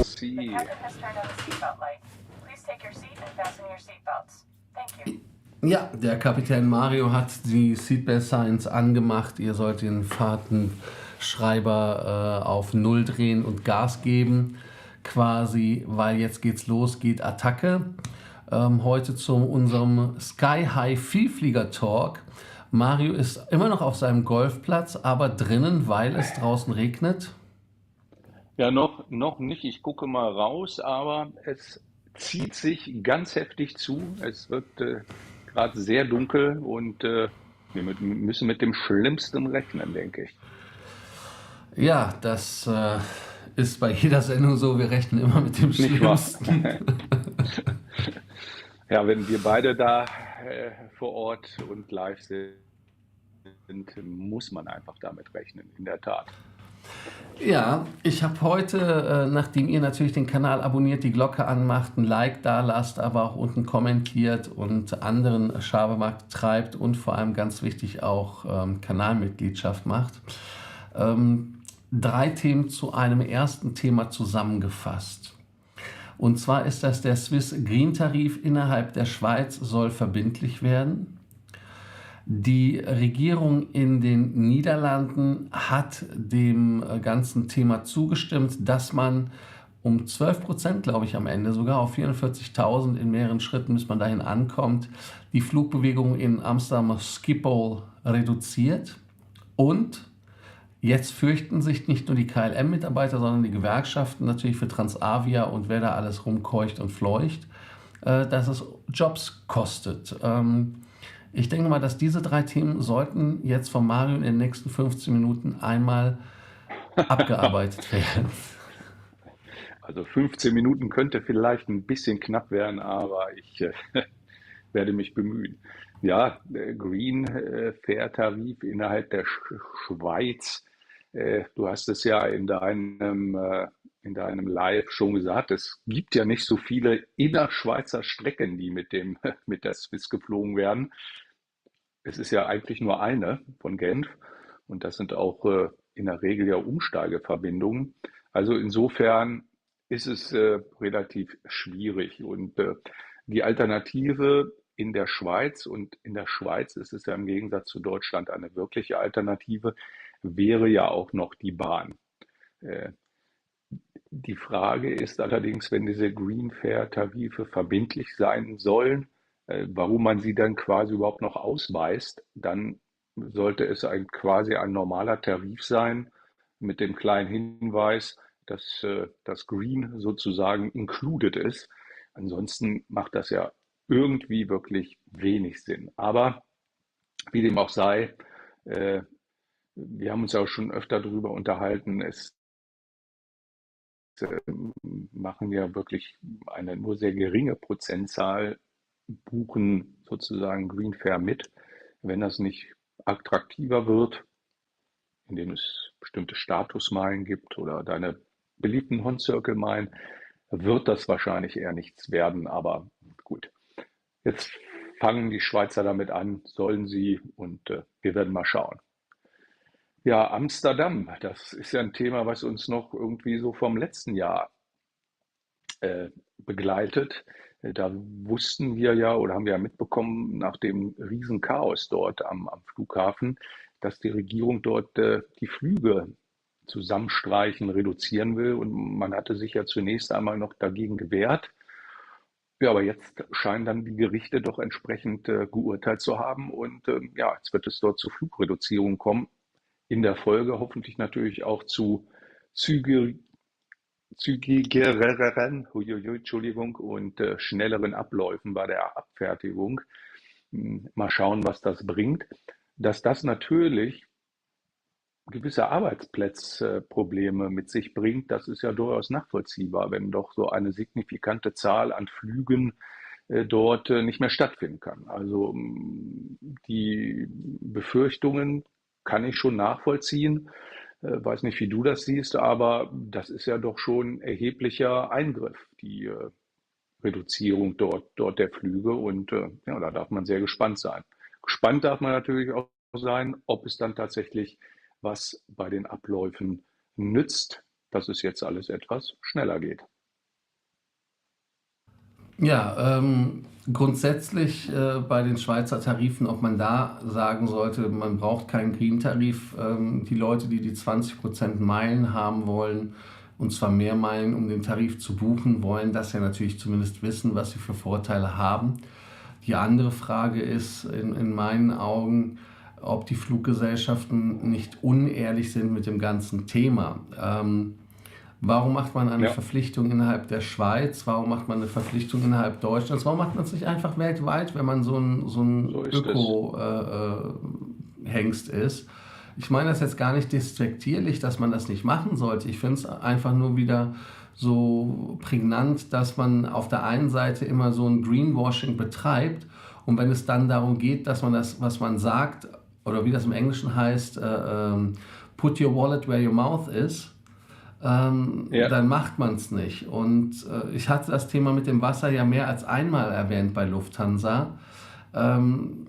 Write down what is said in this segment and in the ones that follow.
The See. captain has turned on the seatbelt light. Please take your seat and fasten your seatbelts. Thank you. Ja, der Kapitän Mario hat die Seatbelt Signs angemacht. Ihr sollt den Fahrtenschreiber auf Null drehen und Gas geben, quasi, weil jetzt geht's los, geht Attacke. Heute zu unserem Sky High Vielflieger Talk. Mario ist immer noch auf seinem Golfplatz, aber drinnen, weil es draußen regnet. Ja, noch nicht. Ich gucke mal raus, aber es zieht sich ganz heftig zu. Es wird gerade sehr dunkel und müssen mit dem Schlimmsten rechnen, denke ich. Ja, das ist bei jeder Sendung so. Wir rechnen immer mit dem Nicht wahr? Schlimmsten. Ja, wenn wir beide da vor Ort und live sind, muss man einfach damit rechnen, in der Tat. Ja, ich habe heute, nachdem ihr natürlich den Kanal abonniert, die Glocke anmacht, ein Like da lasst, aber auch unten kommentiert und anderen Schabernack treibt und vor allem ganz wichtig auch Kanalmitgliedschaft macht. 3 Themen zu einem ersten Thema zusammengefasst. Und zwar ist das der Swiss Green Tarif innerhalb der Schweiz soll verbindlich werden. Die Regierung in den Niederlanden hat dem ganzen Thema zugestimmt, dass man um 12%, glaube ich, am Ende sogar auf 44.000 in mehreren Schritten, bis man dahin ankommt, die Flugbewegung in Amsterdam Schiphol reduziert. Und jetzt fürchten sich nicht nur die KLM-Mitarbeiter, sondern die Gewerkschaften natürlich für Transavia und wer da alles rumkeucht und fleucht, dass es Jobs kostet. Ich denke mal, dass diese 3 Themen sollten jetzt von Mario in den nächsten 15 Minuten einmal abgearbeitet werden. Also 15 Minuten könnte vielleicht ein bisschen knapp werden, aber ich werde mich bemühen. Ja, Green Fair Tarif innerhalb der Schweiz. Du hast es ja in deinem Live schon gesagt, es gibt ja nicht so viele Innerschweizer Strecken, die mit mit der Swiss geflogen werden. Es ist ja eigentlich nur eine von Genf und das sind auch in der Regel ja Umsteigeverbindungen. Also insofern ist es relativ schwierig und die Alternative in der Schweiz, und in der Schweiz ist es ja im Gegensatz zu Deutschland eine wirkliche Alternative, wäre ja auch noch die Bahn. Äh, Die Frage ist allerdings, wenn diese Green Fare Tarife verbindlich sein sollen, warum man sie dann quasi überhaupt noch ausweist, dann sollte es quasi ein normaler Tarif sein mit dem kleinen Hinweis, dass das Green sozusagen included ist. Ansonsten macht das ja irgendwie wirklich wenig Sinn. Aber wie dem auch sei, äh, wir haben uns ja auch schon öfter darüber unterhalten, es machen ja wirklich eine nur sehr geringe Prozentzahl buchen sozusagen Green Fare mit. Wenn das nicht attraktiver wird, indem es bestimmte Statusmeilen gibt oder deine beliebten Hon-Circle-Meilen, wird das wahrscheinlich eher nichts werden. Aber gut, jetzt fangen die Schweizer damit an, sollen sie, und wir werden mal schauen. Ja, Amsterdam, das ist ja ein Thema, was uns noch irgendwie so vom letzten Jahr begleitet. Da wussten wir ja oder haben wir ja mitbekommen nach dem Riesenchaos dort am Flughafen, dass die Regierung dort die Flüge zusammenstreichen, reduzieren will. Und man hatte sich ja zunächst einmal noch dagegen gewehrt. Ja, aber jetzt scheinen dann die Gerichte doch entsprechend geurteilt zu haben. Und ja, jetzt wird es dort zu Flugreduzierung kommen. In der Folge hoffentlich natürlich auch zu zügig, zügigeren, huiuiui, Entschuldigung, und schnelleren Abläufen bei der Abfertigung. Mal schauen, was das bringt. Dass das natürlich gewisse Arbeitsplatzprobleme mit sich bringt, das ist ja durchaus nachvollziehbar, wenn doch so eine signifikante Zahl an Flügen dort nicht mehr stattfinden kann. Also die Befürchtungen kann ich schon nachvollziehen. Weiß nicht, wie du das siehst, aber das ist ja doch schon ein erheblicher Eingriff, die Reduzierung dort der Flüge. Und ja, da darf man sehr gespannt sein. Gespannt darf man natürlich auch sein, ob es dann tatsächlich was bei den Abläufen nützt, dass es jetzt alles etwas schneller geht. Ja, grundsätzlich bei den Schweizer Tarifen, ob man da sagen sollte, man braucht keinen Green-Tarif. Die Leute, die die 20% Meilen haben wollen, und zwar mehr Meilen, um den Tarif zu buchen, wollen das ja natürlich zumindest wissen, was sie für Vorteile haben. Die andere Frage ist in meinen Augen, ob die Fluggesellschaften nicht unehrlich sind mit dem ganzen Thema. Warum macht man eine Ja, Verpflichtung innerhalb der Schweiz? Warum macht man eine Verpflichtung innerhalb Deutschlands? Warum macht man es nicht einfach weltweit, wenn man so ein so ist es. Öko-Hengst ist? Ich meine das jetzt gar nicht despektierlich, dass man das nicht machen sollte. Ich finde es einfach nur wieder so prägnant, dass man auf der einen Seite immer so ein Greenwashing betreibt und wenn es dann darum geht, dass man das, was man sagt, oder wie das im Englischen heißt, put your wallet where your mouth is, Ja, dann macht man es nicht. Und ich hatte das Thema mit dem Wasser ja mehr als einmal erwähnt bei Lufthansa. Ähm,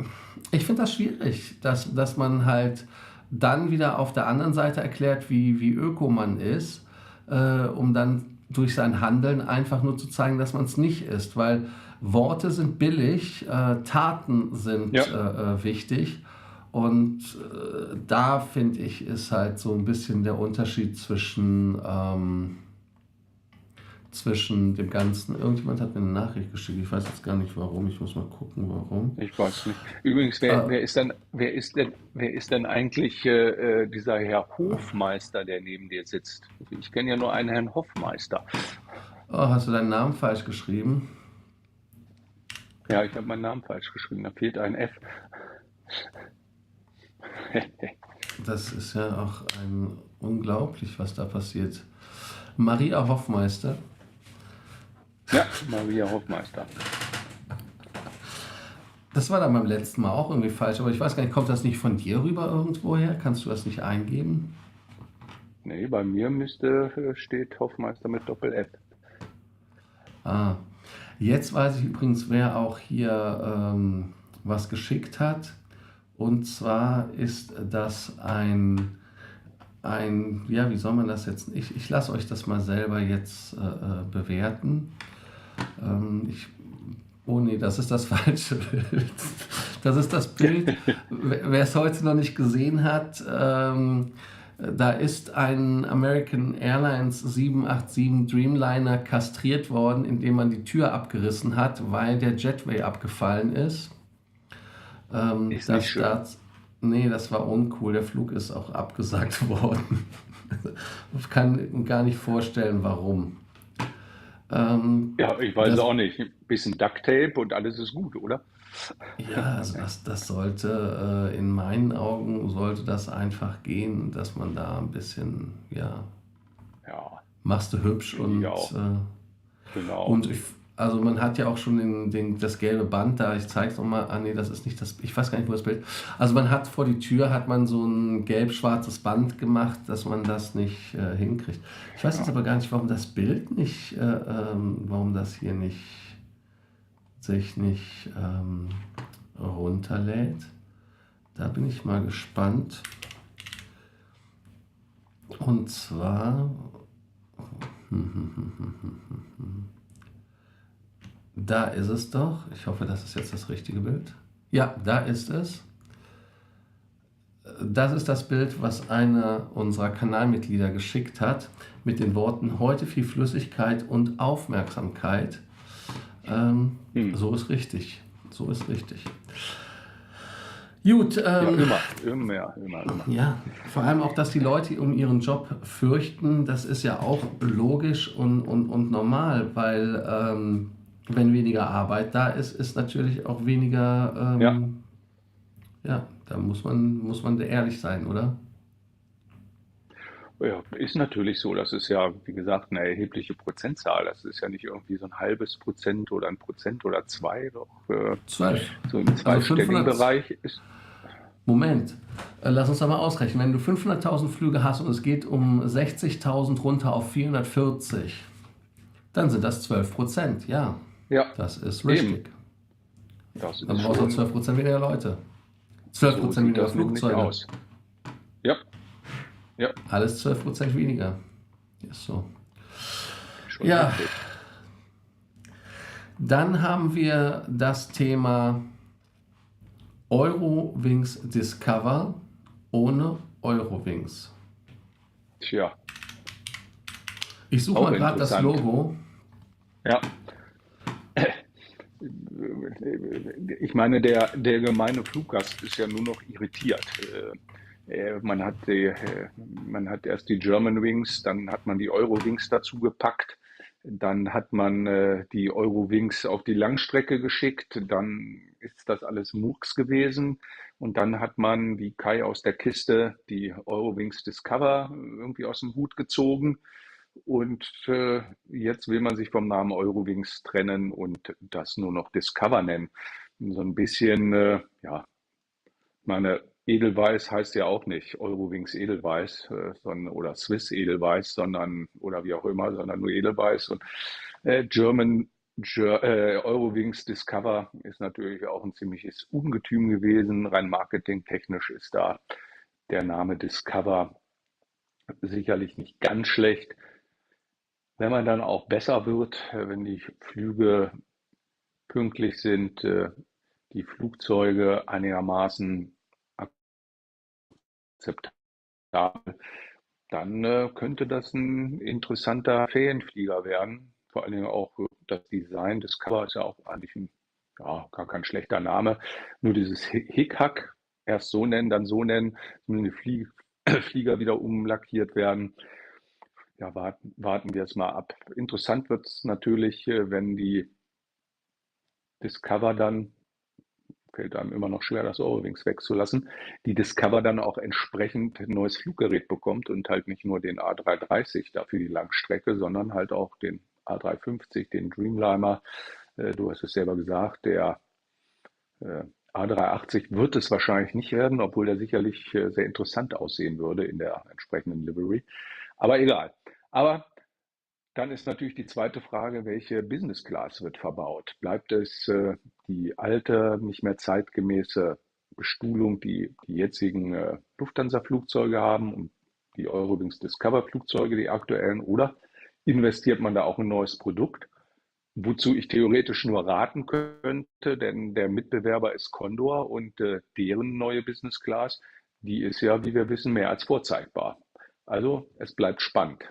Ich finde das schwierig, dass man halt dann wieder auf der anderen Seite erklärt, wie öko man ist, um dann durch sein Handeln einfach nur zu zeigen, dass man es nicht ist. Weil Worte sind billig, Taten sind ja. wichtig. Und da finde ich, ist halt so ein bisschen der Unterschied zwischen dem Ganzen. Irgendjemand hat mir eine Nachricht geschickt, ich weiß jetzt gar nicht warum, ich muss mal gucken, warum. Ich weiß nicht. Übrigens, Äh, wer ist denn eigentlich dieser Herr Hofmeister, der neben dir sitzt? Ich kenne ja nur einen Herrn Hofmeister. oh, hast du deinen Namen falsch geschrieben? Ja, ich habe meinen Namen falsch geschrieben. Da fehlt ein F. Das ist ja auch unglaublich, was da passiert. Maria Hoffmeister. Ja, Maria Hofmeister. Das war dann beim letzten Mal auch irgendwie falsch, aber ich weiß gar nicht, kommt das nicht von dir rüber irgendwoher? Kannst du das nicht eingeben? Nee, bei mir steht Hofmeister mit Doppel-F. Ah, jetzt weiß ich übrigens, wer auch hier was geschickt hat. Und zwar ist das ja, wie soll man das jetzt? Ich lasse euch das mal selber jetzt bewerten. Ich, oh nee, das ist das falsche Bild. Das ist das Bild, wer es heute noch nicht gesehen hat. Da ist ein American Airlines 787 Dreamliner kastriert worden, indem man die Tür abgerissen hat, weil der Jetway abgefallen ist. Ist nicht Das schön. Start, nee, das war uncool. Der Flug ist auch abgesagt worden. Ich kann gar nicht vorstellen, warum. Ähm, Ja, ich weiß das, auch nicht. Ein bisschen Ducktape und alles ist gut, oder? ja, also das sollte, in meinen Augen, sollte das einfach gehen, dass man da ein bisschen, ja, Ja, machst du hübsch finde ich auch. Genau. und also man hat ja auch schon das gelbe Band da, ich zeige es nochmal, ah nee, das ist nicht das, ich weiß gar nicht, wo das Bild, also man hat vor die Tür, hat man so ein gelb-schwarzes Band gemacht, dass man das nicht hinkriegt. Ich weiß jetzt Ja. aber gar nicht, warum das Bild nicht, warum das hier nicht, sich nicht runterlädt. Da bin ich mal gespannt. Und zwar, Da ist es doch. Ich hoffe, das ist jetzt das richtige Bild. Ja, da ist es. Das ist das Bild, was einer unserer Kanalmitglieder geschickt hat, mit den Worten: heute viel Flüssigkeit und Aufmerksamkeit. So ist richtig. So ist richtig. Gut. Ja, immer. Ja, vor allem auch, dass die Leute um ihren Job fürchten, das ist ja auch logisch und normal, weil wenn weniger Arbeit da ist, ist natürlich auch weniger, ja, da muss man ehrlich sein, oder? Ja, ist natürlich so. Das ist ja, wie gesagt, eine erhebliche Prozentzahl. Das ist ja nicht irgendwie so ein halbes Prozent oder 1% oder 2, doch 12. so im Also zweistelligen 500. Bereich ist. Moment, lass uns da mal ausrechnen. Wenn du 500.000 Flüge hast und es geht um 60.000 runter auf 440, dann sind das 12%. Ja, Ja, das ist eben. richtig. Das Dann ist brauchst du schon, 12% weniger Leute. so 12% sieht weniger das nämlich Flugzeuge. aus. Ja, ja, Alles 12% weniger. Ist so. schon Ja, richtig. dann haben wir das Thema Eurowings Discover ohne Eurowings. Tja, Ich suche auch mal gerade das interessant. Logo. Ja, ich meine, der gemeine Fluggast ist ja nur noch irritiert. Man hat erst die Germanwings, dann hat man die Eurowings dazu gepackt, dann hat man die Eurowings auf die Langstrecke geschickt, dann ist das alles Murks gewesen und dann hat man wie Kai aus der Kiste die Eurowings Discover irgendwie aus dem Hut gezogen und jetzt will man sich vom Namen Eurowings trennen und das nur noch Discover nennen. So ein bisschen, ja, meine Edelweiss heißt ja auch nicht Eurowings Edelweiss, oder Swiss Edelweiss, sondern, oder wie auch immer, sondern nur Edelweiss. Und Eurowings Discover ist natürlich auch ein ziemliches Ungetüm gewesen. Rein marketingtechnisch ist da der Name Discover sicherlich nicht ganz schlecht. Wenn man dann auch besser wird, wenn die Flüge pünktlich sind, die Flugzeuge einigermaßen akzeptabel, dann könnte das ein interessanter Ferienflieger werden. Vor allen Dingen auch das Design des Covers ist ja auch eigentlich ja, gar kein schlechter Name. Nur dieses Hickhack, erst so nennen, dann so nennen, müssen die Flieger wieder umlackiert werden. Ja, warten wir es mal ab. Interessant wird es natürlich, wenn die Discover dann, fällt einem immer noch schwer, das Eurowings wegzulassen, die Discover dann auch entsprechend ein neues Fluggerät bekommt und halt nicht nur den A330 dafür die Langstrecke, sondern halt auch den A350, den Dreamliner. Du hast es selber gesagt, der A380 wird es wahrscheinlich nicht werden, obwohl der sicherlich sehr interessant aussehen würde in der entsprechenden Livery. Aber egal. Aber dann ist natürlich die zweite Frage, welche Business Class wird verbaut? Bleibt es die alte, nicht mehr zeitgemäße Bestuhlung, die die jetzigen Lufthansa-Flugzeuge haben und die Eurowings Discover-Flugzeuge, die aktuellen, oder investiert man da auch in ein neues Produkt? Wozu ich theoretisch nur raten könnte, denn der Mitbewerber ist Condor und deren neue Business Class, die ist ja, wie wir wissen, mehr als vorzeigbar. Also es bleibt spannend.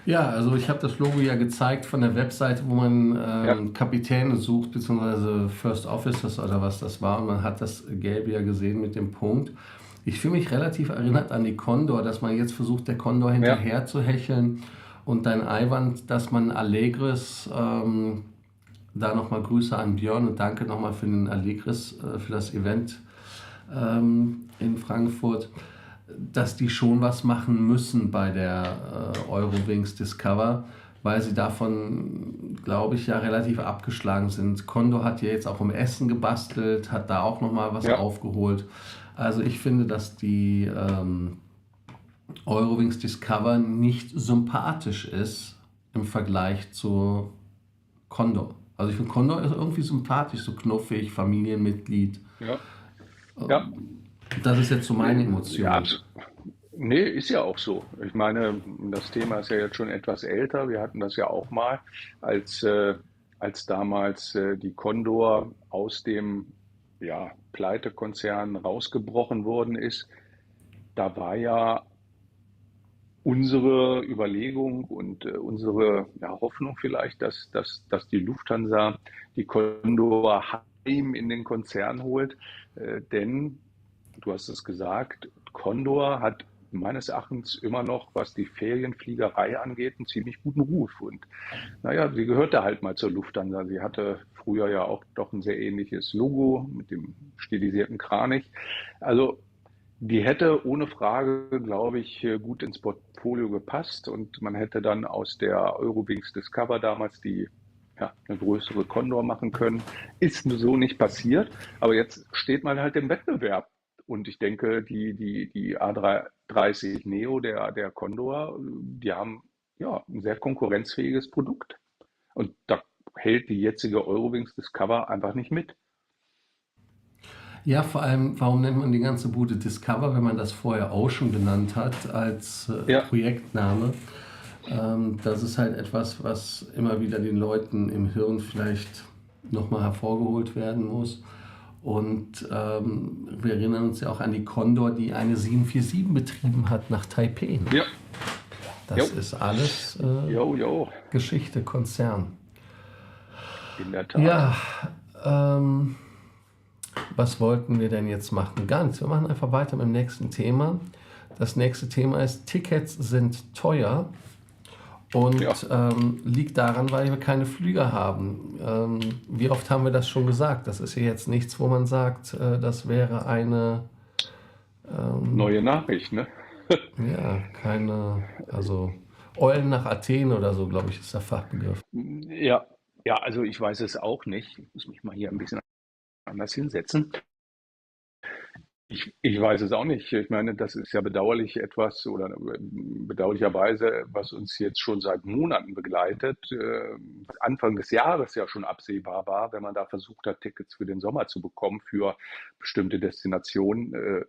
Ja, also ich habe das Logo ja gezeigt von der Webseite, wo man Ja, Kapitäne sucht, beziehungsweise First Officers oder was das war. Und man hat das Gelbe ja gesehen mit dem Punkt. Ich fühle mich relativ erinnert an die Condor, dass man jetzt versucht, der Condor ja, hinterher zu hecheln. Und dein Eiwand, dass man Allegris, da nochmal Grüße an Björn und danke nochmal für den Allegris, für das Event in Frankfurt, dass die schon was machen müssen bei der Eurowings Discover, weil sie davon, glaube ich, ja relativ abgeschlagen sind. Condor hat ja jetzt auch im Essen gebastelt, hat da auch nochmal was ja. aufgeholt. Also ich finde, dass die Eurowings Discover nicht sympathisch ist im Vergleich zu Condor. Also ich finde, Condor ist irgendwie sympathisch, so knuffig, Familienmitglied. Ja, ja, Das ist jetzt so meine ja, Emotion. Nee, ist ja auch so. Ich meine, das Thema ist ja jetzt schon etwas älter. Wir hatten das ja auch mal, als, als damals die Condor aus dem ja, Pleitekonzern rausgebrochen worden ist. Da war ja unsere Überlegung und unsere ja, Hoffnung vielleicht, dass die Lufthansa die Condor heim in den Konzern holt. Denn, du hast es gesagt, Condor hat meines Erachtens immer noch, was die Ferienfliegerei angeht, einen ziemlich guten Ruf. Und naja, sie gehörte halt mal zur Lufthansa. Sie hatte früher ja auch doch ein sehr ähnliches Logo mit dem stilisierten Kranich. Also die hätte ohne Frage, glaube ich, gut ins Portfolio gepasst und man hätte dann aus der Eurowings Discover damals die ja, eine größere Condor machen können. Ist nur so nicht passiert, aber jetzt steht man halt im Wettbewerb. Und ich denke, die A330 Neo der Condor, die haben ja ein sehr konkurrenzfähiges Produkt. Und da hält die jetzige Eurowings Discover einfach nicht mit. Ja, vor allem, warum nennt man die ganze Bude Discover, wenn man das vorher Ocean genannt hat als Ja, Projektname? Das ist halt etwas, was immer wieder den Leuten im Hirn vielleicht nochmal hervorgeholt werden muss. Und wir erinnern uns ja auch an die Condor, die eine 747 betrieben hat nach Taipei. ja, jo, Das ist alles jo, jo, Geschichte, Konzern. in der Tat. Ja, ähm, was wollten wir denn jetzt machen? Gar nichts. Wir machen einfach weiter mit dem nächsten Thema. Das nächste Thema ist, Tickets sind teuer Ja, und liegt daran, weil wir keine Flüge haben. Wie oft haben wir das schon gesagt? Das ist ja jetzt nichts, wo man sagt, das wäre eine, ähm, neue Nachricht, ne? ja, keine, also Eulen nach Athen oder so, glaube ich, ist der Fachbegriff. Ja, ja, also ich weiß es auch nicht. Ich muss mich mal hier ein bisschen anders hinsetzen. Ich weiß es auch nicht. Ich meine, das ist ja bedauerlich etwas oder bedauerlicherweise, was uns jetzt schon seit Monaten begleitet. Anfang des Jahres ja schon absehbar war, wenn man da versucht hat, Tickets für den Sommer zu bekommen für bestimmte Destinationen.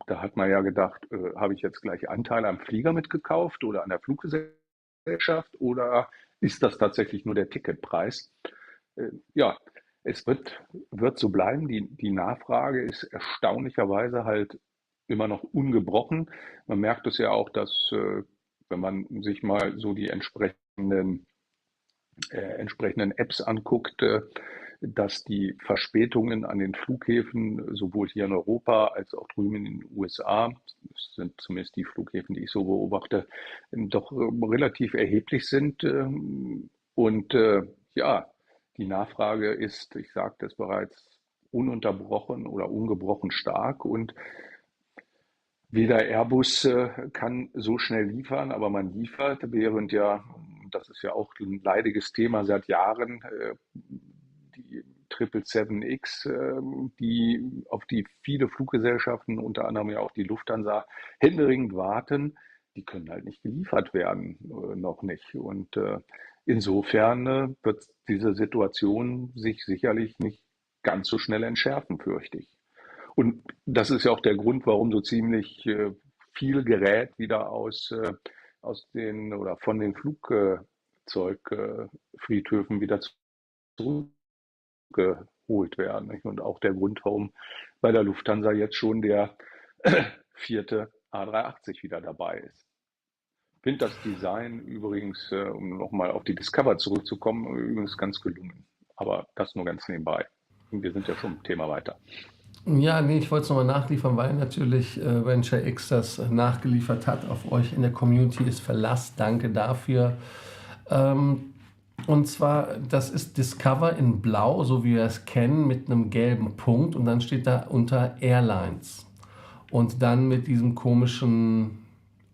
Da hat man ja gedacht, habe ich jetzt gleich Anteile am Flieger mitgekauft oder an der Fluggesellschaft oder ist das tatsächlich nur der Ticketpreis? Ja, es wird so bleiben. Die Nachfrage ist erstaunlicherweise halt immer noch ungebrochen. Man merkt es ja auch, dass wenn man sich mal so die entsprechenden Apps anguckt, dass die Verspätungen an den Flughäfen sowohl hier in Europa als auch drüben in den USA, das sind zumindest die Flughäfen, die ich so beobachte, doch relativ erheblich sind. Und ja, die Nachfrage ist, ich sagte es bereits, ununterbrochen oder ungebrochen stark und weder Airbus kann so schnell liefern, aber man liefert, während ja, das ist ja auch ein leidiges Thema seit Jahren, die 777X, auf die viele Fluggesellschaften, unter anderem ja auch die Lufthansa, händeringend warten, die können halt nicht geliefert werden, noch nicht. Und insofern wird diese Situation sich sicherlich nicht ganz so schnell entschärfen, fürchte ich. Und das ist ja auch der Grund, warum so ziemlich viel Gerät wieder aus den oder von den Flugzeugfriedhöfen wieder zurückgeholt werden. Nicht? Und auch der Grund, warum bei der Lufthansa jetzt schon der vierte A380 wieder dabei ist. Ich finde das Design übrigens, um nochmal auf die Discover zurückzukommen, übrigens ganz gelungen. Aber das nur ganz nebenbei. Wir sind ja schon im Thema weiter. Ja, nee, ich wollte es nochmal nachliefern, weil natürlich Venture X das nachgeliefert hat. Auf euch in der Community ist Verlass. Danke dafür. Und zwar, das ist Discover in Blau, so wie wir es kennen, mit einem gelben Punkt. Und dann steht da unter Airlines. Und dann mit diesem komischen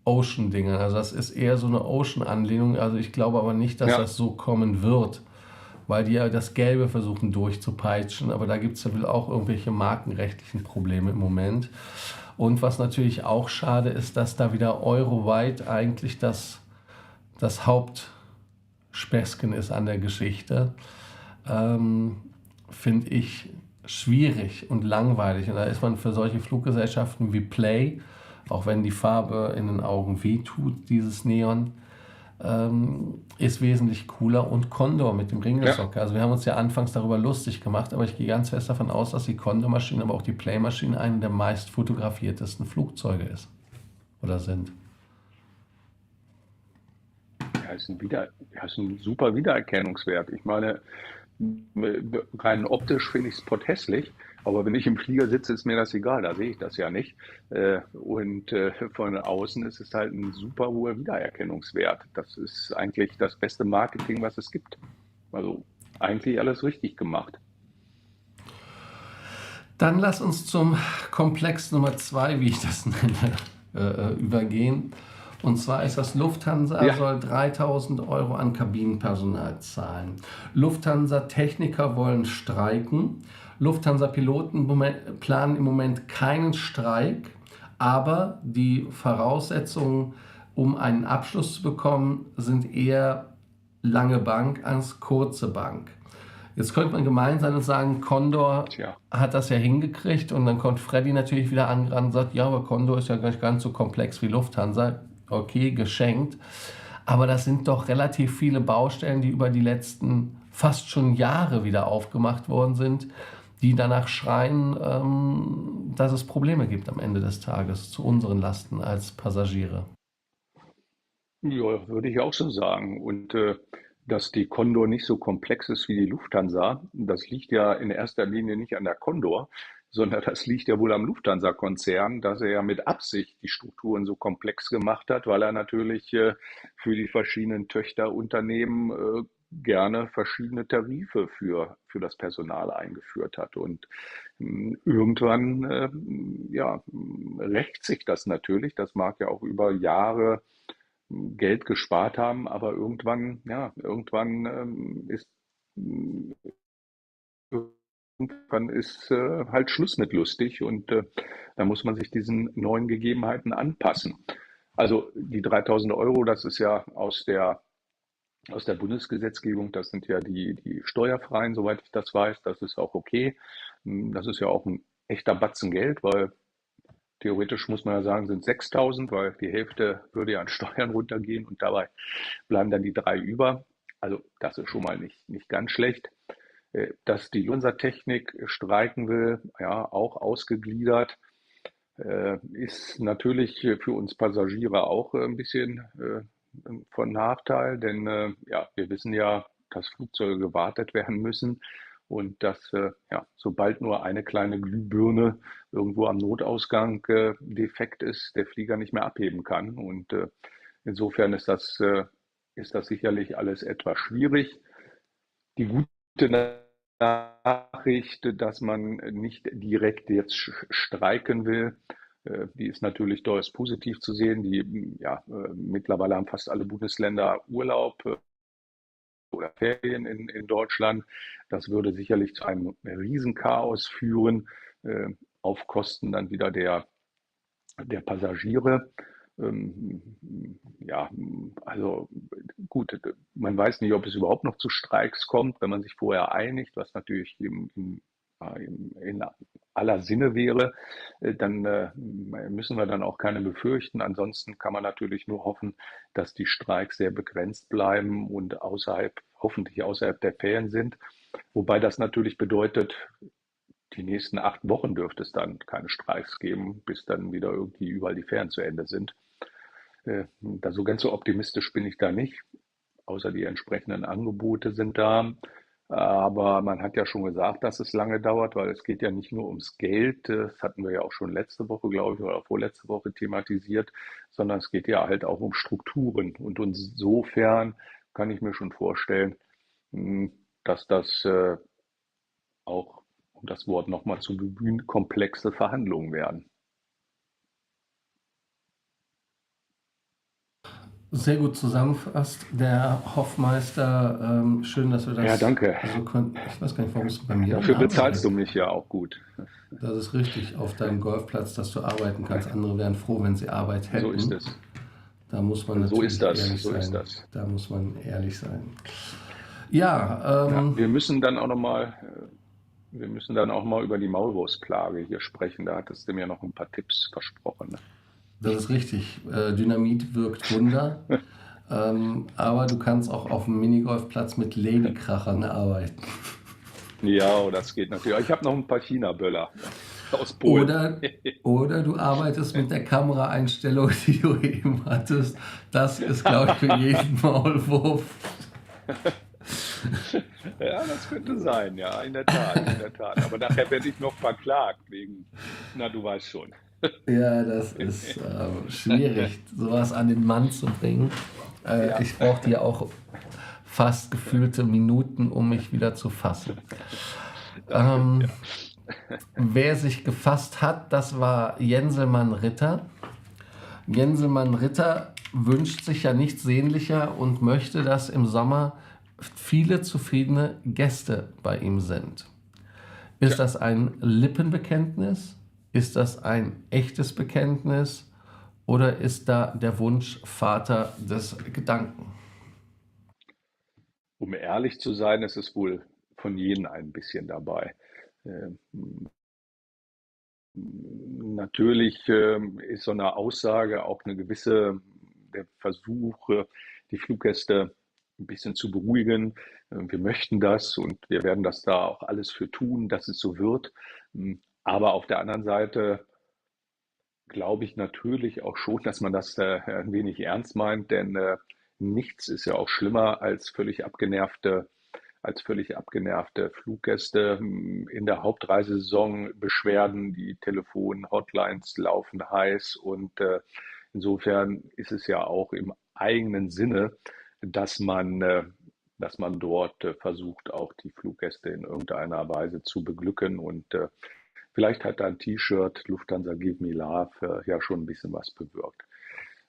Ocean-Dingern. Also das ist eher so eine Ocean-Anlehnung. Also ich glaube aber nicht, dass Ja, das so kommen wird, weil die ja das Gelbe versuchen durchzupeitschen. Aber da gibt es ja wohl auch irgendwelche markenrechtlichen Probleme im Moment. Und was natürlich auch schade ist, dass da wieder euroweit eigentlich das Hauptspäßchen ist an der Geschichte. Finde ich schwierig und langweilig. Und da ist man für solche Fluggesellschaften wie Play auch wenn die Farbe in den Augen wehtut, dieses Neon, ist wesentlich cooler. Und Condor mit dem Ja, Ringelsocke. Also wir haben uns ja anfangs darüber lustig gemacht, aber ich gehe ganz fest davon aus, dass die Condor-Maschine, aber auch die Play-Maschine eine der meist fotografiertesten Flugzeuge ist oder sind. ja, ist ein super Wiedererkennungswert. Ich meine, rein optisch finde ich es potthässlich, aber wenn ich im Flieger sitze, ist mir das egal, da sehe ich das ja nicht. Und von außen ist es halt ein super hoher Wiedererkennungswert. Das ist eigentlich das beste Marketing, was es gibt. Also eigentlich alles richtig gemacht. Dann lass uns zum Komplex Nummer 2, wie ich das nenne, übergehen. Und zwar ist das Lufthansa Ja, soll 3.000 Euro an Kabinenpersonal zahlen. Lufthansa-Techniker wollen streiken. Lufthansa-Piloten planen im Moment keinen Streik, aber die Voraussetzungen, um einen Abschluss zu bekommen, sind eher lange Bank als kurze Bank. Jetzt könnte man gemein sein und sagen, Condor tja. hat das ja hingekriegt und dann kommt Freddy natürlich wieder angerannt und sagt, ja, aber Condor ist ja gar nicht ganz so komplex wie Lufthansa. Okay, geschenkt. Aber das sind doch relativ viele Baustellen, die über die letzten fast schon Jahre wieder aufgemacht worden sind, die danach schreien, dass es Probleme gibt am Ende des Tages zu unseren Lasten als Passagiere. Ja, würde ich auch so sagen. Und dass die Condor nicht so komplex ist wie die Lufthansa, das liegt ja in erster Linie nicht an der Condor, sondern das liegt ja wohl am Lufthansa-Konzern, dass er ja mit Absicht die Strukturen so komplex gemacht hat, weil er natürlich für die verschiedenen Töchterunternehmen gerne verschiedene Tarife für das Personal eingeführt hat. Und irgendwann ja, rächt sich das natürlich. Das mag ja auch über Jahre Geld gespart haben, aber irgendwann, ja, irgendwann ist halt Schluss mit lustig und da muss man sich diesen neuen Gegebenheiten anpassen. Also die 3.000 Euro, das ist ja aus der Bundesgesetzgebung, das sind ja die steuerfreien, soweit ich das weiß, das ist auch okay. Das ist ja auch ein echter Batzen Geld, weil theoretisch muss man ja sagen, sind 6.000, weil die Hälfte würde ja an Steuern runtergehen und dabei bleiben dann die drei über. Also das ist schon mal nicht ganz schlecht. Dass die Lufthansa-Technik streiken will, ja, auch ausgegliedert, ist natürlich für uns Passagiere auch ein bisschen von Nachteil, denn ja, wir wissen ja, dass Flugzeuge gewartet werden müssen und dass ja, sobald nur eine kleine Glühbirne irgendwo am Notausgang defekt ist, der Flieger nicht mehr abheben kann. Und insofern ist das sicherlich alles etwas schwierig. Die gute Nachricht, dass man nicht direkt jetzt streiken will, die ist natürlich durchaus positiv zu sehen. Ja, mittlerweile haben fast alle Bundesländer Urlaub oder Ferien in Deutschland. Das würde sicherlich zu einem Riesenchaos führen, auf Kosten dann wieder der Passagiere. Ähm, ja, also gut, man weiß nicht, ob es überhaupt noch zu Streiks kommt, wenn man sich vorher einigt, was natürlich in aller Sinne wäre, dann müssen wir dann auch keine befürchten. Ansonsten kann man natürlich nur hoffen, dass die Streiks sehr begrenzt bleiben und hoffentlich außerhalb der Ferien sind. Wobei das natürlich bedeutet, die nächsten 8 Wochen dürfte es dann keine Streiks geben, bis dann wieder irgendwie überall die Ferien zu Ende sind. Da so ganz so optimistisch bin ich da nicht, außer die entsprechenden Angebote sind da. Aber man hat ja schon gesagt, dass es lange dauert, weil es geht ja nicht nur ums Geld, das hatten wir ja auch schon letzte Woche, glaube ich, oder vorletzte Woche thematisiert, sondern es geht ja halt auch um Strukturen. Und insofern kann ich mir schon vorstellen, dass das auch, um das Wort nochmal zu bemühen, komplexe Verhandlungen werden. Sehr gut zusammenfasst, der Hoffmeister. Schön, dass wir Ja, das danke. so konnten. Ich weiß gar nicht, warum es bei mir Dafür Name bezahlst du heißt. mich ja auch gut. Das ist richtig, auf deinem Golfplatz, dass du arbeiten kannst. Andere wären froh, wenn sie Arbeit So ist hätten. es. Da muss man So ist natürlich das. ehrlich So ist sein. das. Da muss man ehrlich sein. Ja, Ja, wir müssen dann auch nochmal, wir müssen dann auch mal über die Maulwurfsplage hier sprechen. Da hattest du mir noch ein paar Tipps versprochen. Ne? Das ist richtig. Dynamit wirkt Wunder. Aber du kannst auch auf dem Minigolfplatz mit Ladykrachern arbeiten. Ja, das geht natürlich. Ich habe noch ein paar China-Böller aus Polen. Oder du arbeitest mit der Kameraeinstellung, die du eben hattest. Das ist, glaube ich, für jeden Maulwurf. Ja, das könnte sein, ja, in der Tat, in der Tat. Aber nachher werde ich noch verklagt wegen, na, du weißt schon. Ja, das ist schwierig, sowas an den Mann zu bringen. Ja, Ich brauche dir auch fast gefühlte Minuten, um mich wieder zu fassen. das stimmt, Ähm, ja. Wer sich gefasst hat, das war Jenselmann Ritter. Jenselmann Ritter wünscht sich ja nichts sehnlicher und möchte, dass im Sommer viele zufriedene Gäste bei ihm sind. Tja, Ist das ein Lippenbekenntnis? Ist das ein echtes Bekenntnis? Oder ist da der Wunsch Vater des Gedanken? um ehrlich zu sein, ist es wohl von jedem ein bisschen dabei. Ähm, Natürlich ist so eine Aussage auch eine gewisse, der Versuch, die Fluggäste ein bisschen zu beruhigen. Wir möchten das und wir werden das da auch alles für tun, dass es so wird. Aber auf der anderen Seite glaube ich natürlich auch schon, dass man das ein wenig ernst meint, denn nichts ist ja auch schlimmer als völlig abgenervte Fluggäste. In der Hauptreisesaison Beschwerden, die Telefon-Hotlines laufen heiß und insofern ist es ja auch im eigenen Sinne, dass man, äh, dass man dort versucht, auch die Fluggäste in irgendeiner Weise zu beglücken und vielleicht hat da ein T-Shirt Lufthansa Give Me Love ja schon ein bisschen was bewirkt.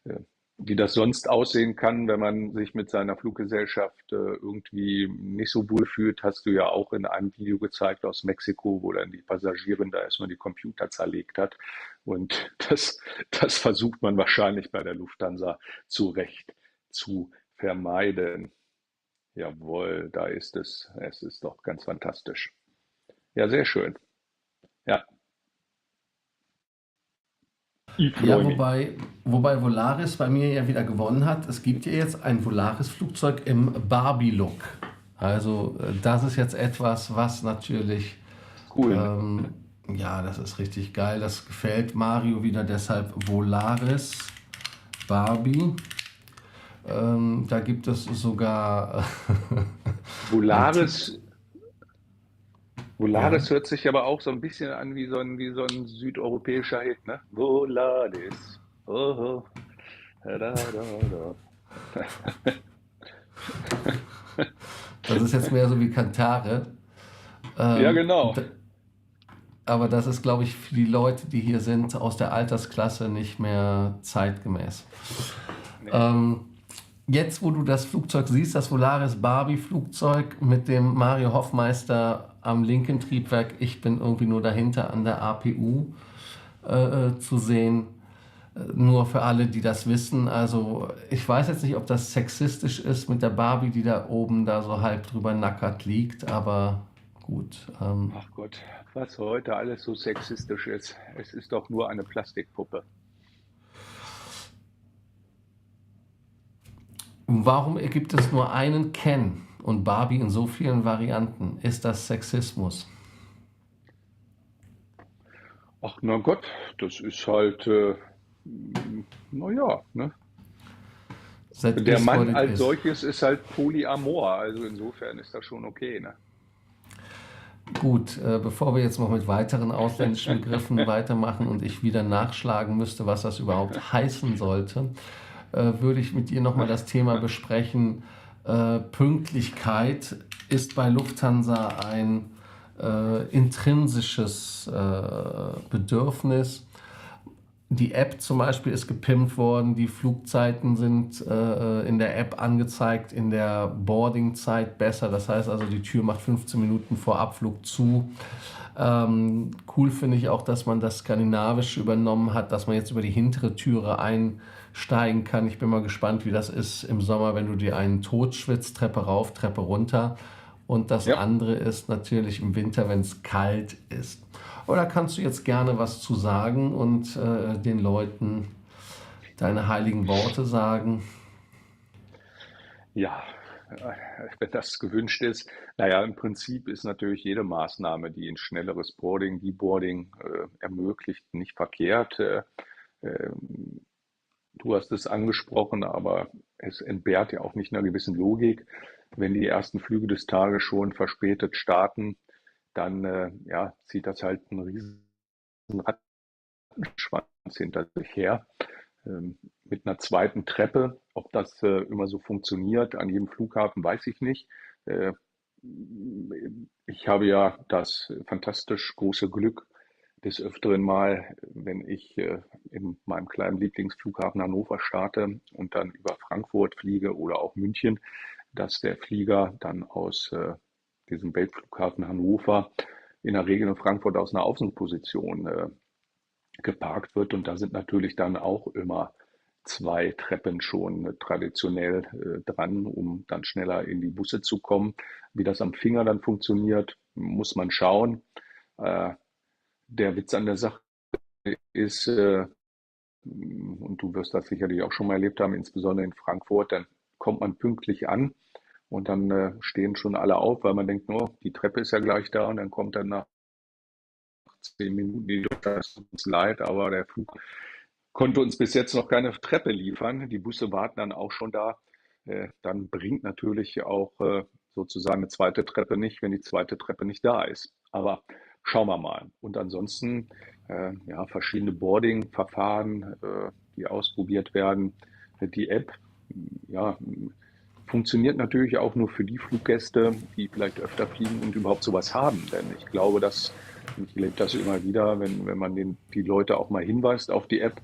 Äh, Wie das sonst aussehen kann, wenn man sich mit seiner Fluggesellschaft irgendwie nicht so wohl fühlt, hast du ja auch in einem Video gezeigt aus Mexiko, wo dann die Passagierin da erstmal die Computer zerlegt hat. Und das versucht man wahrscheinlich bei der Lufthansa zu Recht zu vermeiden. Jawohl, da ist es. Es ist doch ganz fantastisch. Ja, sehr schön. Ja, ich Ja, freue mich. wobei Volaris bei mir ja wieder gewonnen hat. Es gibt ja jetzt ein Volaris-Flugzeug im Barbie-Look. Also das ist jetzt etwas, was natürlich, Cool, ne? ähm, ja, das ist richtig geil. Das gefällt Mario wieder, deshalb Volaris Barbie. Da gibt es sogar ein Ticket. Volaris, Ja, Volaris hört sich aber auch so ein bisschen an wie so ein südeuropäischer Hit, ne? Volaris. Oh, da, da, da. das ist jetzt mehr so wie Kantare. Ja, Ähm, genau. d- aber das ist, glaube ich, für die Leute, die hier sind, aus der Altersklasse nicht mehr zeitgemäß. Nee. Ähm, Jetzt, wo du das Flugzeug siehst, das Volaris Barbie-Flugzeug mit dem Mario Hoffmeister am linken Triebwerk, ich bin irgendwie nur dahinter an der APU zu sehen. Nur für alle, die das wissen. Also ich weiß jetzt nicht, ob das sexistisch ist mit der Barbie, die da oben da so halb drüber nackert liegt, aber gut. Ach Gott, was heute alles so sexistisch ist. Es ist doch nur eine Plastikpuppe. Warum gibt es nur einen Ken und Barbie in so vielen Varianten? Ist das Sexismus? Ach na Gott, das ist halt, naja, ne? That Der is what Mann it als is. solches ist halt Polyamor, also insofern ist das schon okay, ne? Gut, bevor wir jetzt noch mit weiteren ausländischen Begriffen weitermachen und ich wieder nachschlagen müsste, was das überhaupt heißen sollte, würde ich mit dir nochmal das Thema besprechen. Pünktlichkeit ist bei Lufthansa ein intrinsisches Bedürfnis. Die App zum Beispiel ist gepimpt worden, die Flugzeiten sind in der App angezeigt, in der Boardingzeit besser. Das heißt also, die Tür macht 15 Minuten vor Abflug zu. Cool finde ich auch, dass man das Skandinavische übernommen hat, dass man jetzt über die hintere Türe einsteigen kann. Ich bin mal gespannt, wie das ist im Sommer, wenn du dir einen tot schwitzt, Treppe rauf, Treppe runter. Und das Ja. andere ist natürlich im Winter, wenn es kalt ist. Oder kannst du jetzt gerne was zu sagen und den Leuten deine heiligen Worte sagen? Ja, wenn das gewünscht ist. Naja, im Prinzip ist natürlich jede Maßnahme, die ein schnelleres Boarding, Deboarding ermöglicht, nicht verkehrt. Ähm, Du hast es angesprochen, aber es entbehrt ja auch nicht einer gewissen Logik. Wenn die ersten Flüge des Tages schon verspätet starten, dann ja, zieht das halt einen riesen Rattenschwanz hinter sich her. Mit einer zweiten Treppe, ob das immer so funktioniert an jedem Flughafen, weiß ich nicht. Äh, Ich habe ja das fantastisch große Glück, des Öfteren mal, wenn ich in meinem kleinen Lieblingsflughafen Hannover starte und dann über Frankfurt fliege oder auch München, dass der Flieger dann aus diesem Weltflughafen Hannover in der Regel in Frankfurt aus einer Außenposition geparkt wird. Und da sind natürlich dann auch immer zwei Treppen schon traditionell dran, um dann schneller in die Busse zu kommen. Wie das am Finger dann funktioniert, muss man schauen. Äh, Der Witz an der Sache ist, und du wirst das sicherlich auch schon mal erlebt haben, insbesondere in Frankfurt, dann kommt man pünktlich an und dann stehen schon alle auf, weil man denkt, oh, die Treppe ist ja gleich da und dann kommt dann nach 10 Minuten die Luft, das tut uns leid, aber der Flug konnte uns bis jetzt noch keine Treppe liefern. Die Busse warten dann auch schon da. Dann bringt natürlich auch sozusagen eine zweite Treppe nicht, wenn die zweite Treppe nicht da ist. Aber schauen wir mal. Und ansonsten ja, verschiedene Boarding-Verfahren, die ausprobiert werden. Die App, ja, funktioniert natürlich auch nur für die Fluggäste, die vielleicht öfter fliegen und überhaupt sowas haben. Denn ich glaube, dass, und ich erlebe das immer wieder, wenn man die Leute auch mal hinweist auf die App,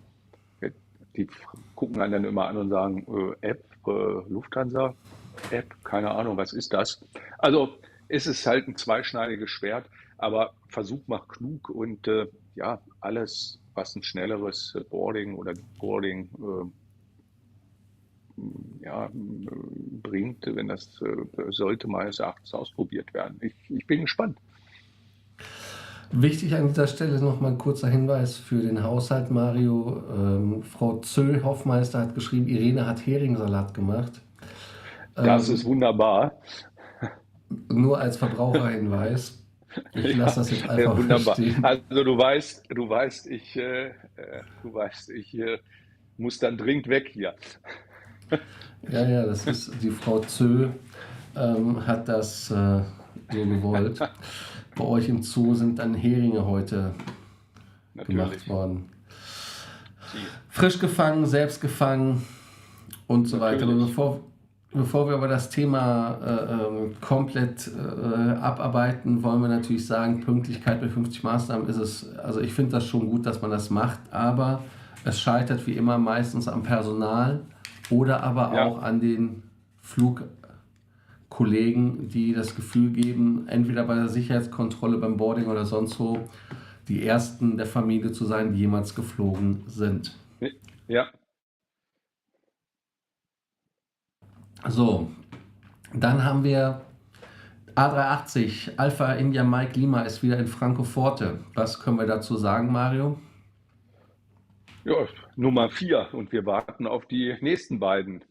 die gucken einen dann immer an und sagen, App, Lufthansa, App, keine Ahnung, was ist das? Also es ist halt ein zweischneidiges Schwert, aber Versuch macht klug und ja, alles, was ein schnelleres Boarding oder Boarding ja, bringt, wenn das sollte meines Erachtens ausprobiert werden. Ich bin gespannt. Wichtig an dieser Stelle noch mal ein kurzer Hinweis für den Haushalt, Mario. Frau Zöll-Hoffmeister hat geschrieben, Irene hat Heringssalat gemacht. Das ist wunderbar. Nur als Verbraucherhinweis. Ich lasse das jetzt einfach Wunderbar. stehen. Also du weißt, ich muss dann dringend weg hier. Ja, das ist die Frau Zö hat das so gewollt. Bei euch im Zoo sind dann Heringe heute gemacht Natürlich. worden. Frisch gefangen, selbst gefangen und so weiter. Aber Natürlich. bevor wir aber das Thema komplett abarbeiten, wollen wir natürlich sagen, Pünktlichkeit bei 50 Maßnahmen ist es, also ich finde das schon gut, dass man das macht, aber es scheitert wie immer meistens am Personal oder aber Ja. auch an den Flugkollegen, die das Gefühl geben, entweder bei der Sicherheitskontrolle, beim Boarding oder sonst wo, die Ersten der Familie zu sein, die jemals geflogen sind. Ja. So, dann haben wir A380, Alpha India Mike Lima ist wieder in Francoforte. Was können wir dazu sagen, Mario? Ja, Nummer 4 und wir warten auf die nächsten beiden.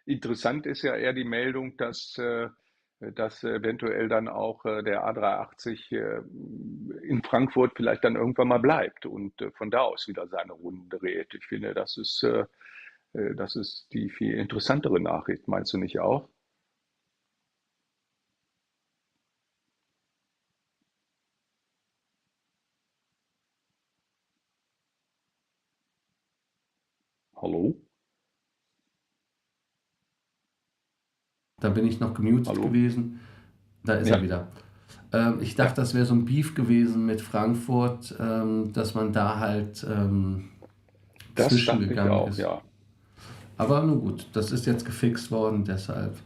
Interessant ist ja eher die Meldung, dass eventuell dann auch der A380 in Frankfurt vielleicht dann irgendwann mal bleibt und von da aus wieder seine Runden dreht. Ich finde, das ist die viel interessantere Nachricht. Meinst du nicht auch? Hallo? Da bin ich noch gemutet Hallo? gewesen. Da ist Ja. er wieder. Ich dachte, Ja. das wäre so ein Beef gewesen mit Frankfurt, dass man da halt Das dachte ich zwischengegangen auch, ist. ja. Aber nun gut, das ist jetzt gefixt worden, deshalb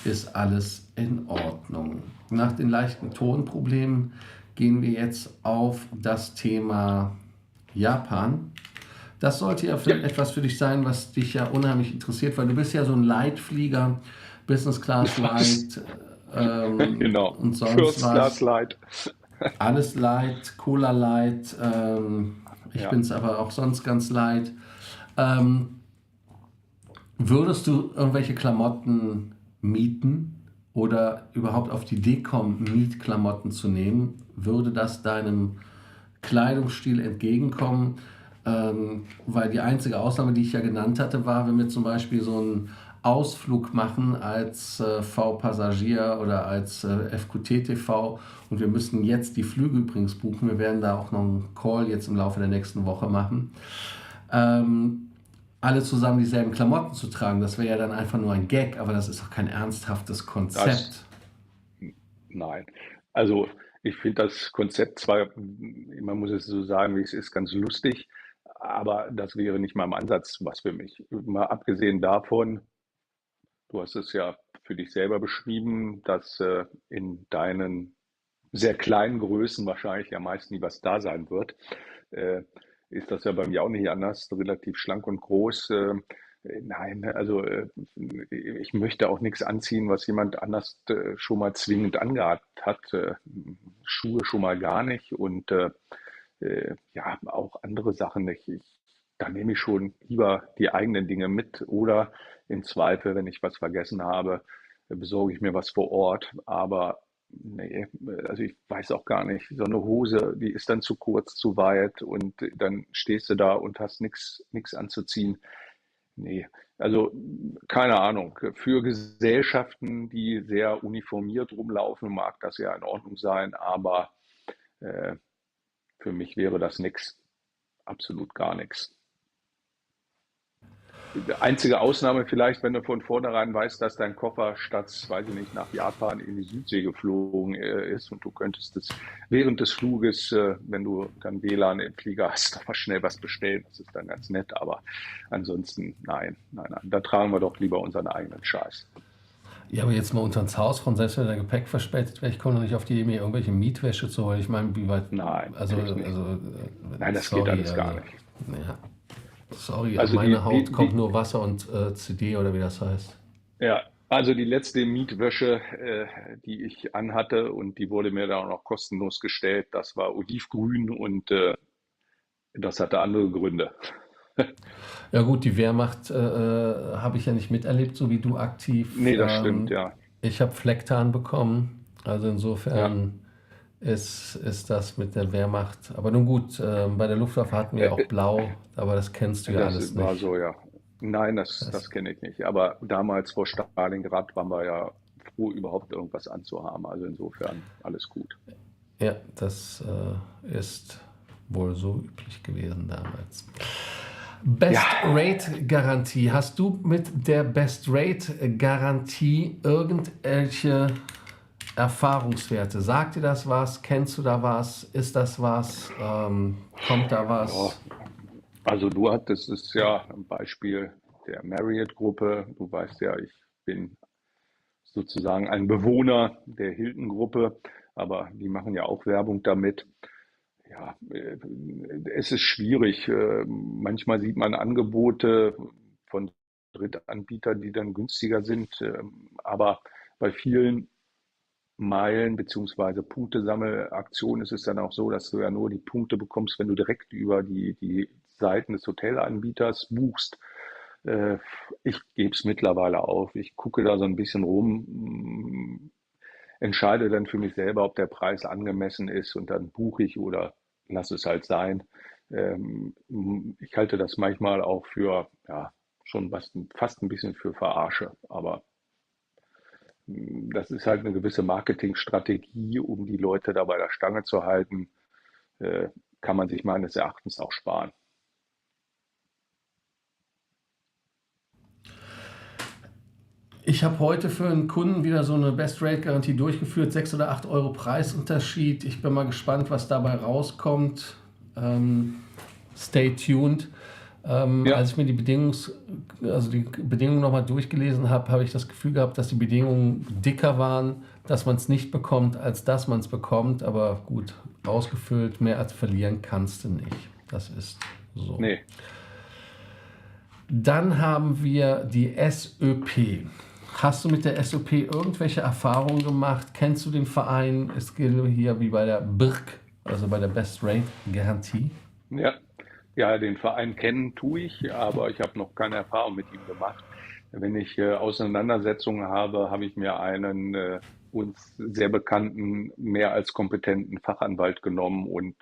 ist alles in Ordnung. Nach den leichten Tonproblemen gehen wir jetzt auf das Thema Japan. Das sollte ja vielleicht etwas für dich sein, was dich ja unheimlich interessiert, weil du bist ja so ein Lightflieger, Business Class Light Genau. und sonst First Class was. Light. Alles Light, Cola Light, Ich Ja. bin es aber auch sonst ganz leid. Ähm, Würdest du irgendwelche Klamotten mieten oder überhaupt auf die Idee kommen, Mietklamotten zu nehmen? Würde das deinem Kleidungsstil entgegenkommen? Weil die einzige Ausnahme, die ich ja genannt hatte, war, wenn wir zum Beispiel so einen Ausflug machen als V-Passagier oder als FQT-TV und wir müssten jetzt die Flüge übrigens buchen. Wir werden da auch noch einen Call jetzt im Laufe der nächsten Woche machen. Alle zusammen dieselben Klamotten zu tragen, das wäre ja dann einfach nur ein Gag, aber das ist doch kein ernsthaftes Das, Konzept. nein. Also ich finde das Konzept zwar, man muss es so sagen, wie es ist, ganz lustig, aber das wäre nicht mal im Ansatz was für mich. Mal abgesehen davon, du hast es ja für dich selber beschrieben, dass in deinen sehr kleinen Größen wahrscheinlich am meisten nie was da sein wird. Äh, Ist das ja bei mir auch nicht anders, relativ schlank und groß. Nein, also ich möchte auch nichts anziehen, was jemand anders schon mal zwingend angehabt hat. Schuhe schon mal gar nicht und ja, auch andere Sachen nicht. Da nehme ich schon lieber die eigenen Dinge mit oder im Zweifel, wenn ich was vergessen habe, besorge ich mir was vor Ort. Aber nee, also ich weiß auch gar nicht, so eine Hose, die ist dann zu kurz, zu weit und dann stehst du da und hast nichts anzuziehen. Nee, also keine Ahnung. Für Gesellschaften, die sehr uniformiert rumlaufen, mag das ja in Ordnung sein, aber äh, für mich wäre das nix, absolut gar nichts. Die einzige Ausnahme vielleicht, wenn du von vornherein weißt, dass dein Koffer statt, weiß ich nicht, nach Japan in die Südsee geflogen ist und du könntest es während des Fluges, wenn du dann WLAN im Flieger hast, noch mal schnell was bestellen. Das ist dann ganz nett, aber ansonsten nein, nein, nein. Da tragen wir doch lieber unseren eigenen Scheiß. Ja, aber jetzt mal unter ins Haus von, selbst wenn dein Gepäck verspätet wäre, ich komme doch nicht auf die Idee, mir irgendwelche Mietwäsche zu holen. Ich meine, wie weit, Nein, also, echt nicht. Nein, das geht sorry, alles gar nicht. ja, sorry, an Also meine Haut kommt nur Wasser und CD oder wie das heißt. ja, also die letzte Mietwäsche, die ich anhatte und die wurde mir dann auch noch kostenlos gestellt, das war olivgrün und das hatte andere Gründe. Ja gut, die Wehrmacht habe ich ja nicht miterlebt, so wie du aktiv. Nee, das stimmt, ja. Ich habe Flecktarn bekommen, also Ja, insofern ist das mit der Wehrmacht. Aber nun gut, bei der Luftwaffe hatten wir äh, auch Blau, aber das kennst du ja alles das war nicht. so, ja. Nein, das Das, kenne ich nicht. Aber damals vor Stalingrad waren wir ja froh, überhaupt irgendwas anzuhaben. Also insofern alles gut. ja, das ist wohl so üblich gewesen damals. Ja, Best Rate Garantie. Hast du mit der Best Rate Garantie irgendwelche Erfahrungswerte? Sagt dir das was? Kennst du da was? Ist das was? Kommt da ja. was? Also du hattest es ja ein Beispiel der Marriott-Gruppe. Du weißt ja, ich bin sozusagen ein Bewohner der Hilton-Gruppe, aber die machen ja auch Werbung damit. Ja, es ist schwierig. Manchmal sieht man Angebote von Drittanbietern, die dann günstiger sind, aber bei vielen Meilen beziehungsweise Punktesammelaktionen ist es dann auch so, dass du ja nur die Punkte bekommst, wenn du direkt über die Seiten des Hotelanbieters buchst. Äh, Ich gebe es mittlerweile auf. Ich gucke da so ein bisschen rum, entscheide dann für mich selber, ob der Preis angemessen ist und dann buche ich oder lasse es halt sein. Ich halte das manchmal auch für, ja, schon fast ein bisschen für Verarsche, aber das ist halt eine gewisse Marketingstrategie, um die Leute da bei der Stange zu halten, äh, kann man sich meines Erachtens auch sparen. Ich habe heute für einen Kunden wieder so eine Best Rate Garantie durchgeführt, 6 oder 8 Euro Preisunterschied. Ich bin mal gespannt, was dabei rauskommt. Stay tuned. Ja, Als ich mir die Bedingungen nochmal durchgelesen habe, habe ich das Gefühl gehabt, dass die Bedingungen dicker waren, dass man es nicht bekommt, als dass man es bekommt. Aber gut, ausgefüllt, mehr als verlieren kannst du nicht. Das ist so. nee, Dann haben wir die SÖP. Hast du mit der SOP irgendwelche Erfahrungen gemacht? Kennst du den Verein? Es gilt hier wie bei der BIRG, also bei der Best Rate Garantie. ja. Ja, den Verein kennen tue ich, aber ich habe noch keine Erfahrung mit ihm gemacht. Wenn ich Auseinandersetzungen habe, habe ich mir einen uns sehr bekannten, mehr als kompetenten Fachanwalt genommen und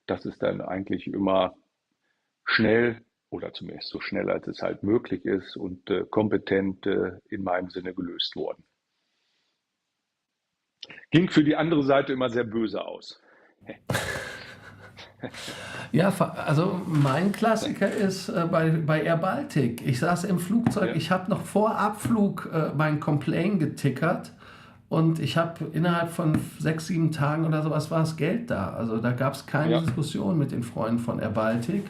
das ist dann eigentlich immer schnell oder zumindest so schnell, als es halt möglich ist und kompetent in meinem Sinne gelöst worden. Ging für die andere Seite immer sehr böse aus. Ja, also mein Klassiker ist bei Air Baltic. Ich saß im Flugzeug, Ja, ich habe noch vor Abflug mein Complaint getickert und ich habe innerhalb von 6, 7 Tagen oder sowas war das Geld da. Also da gab es keine ja, Diskussion mit den Freunden von Air Baltic.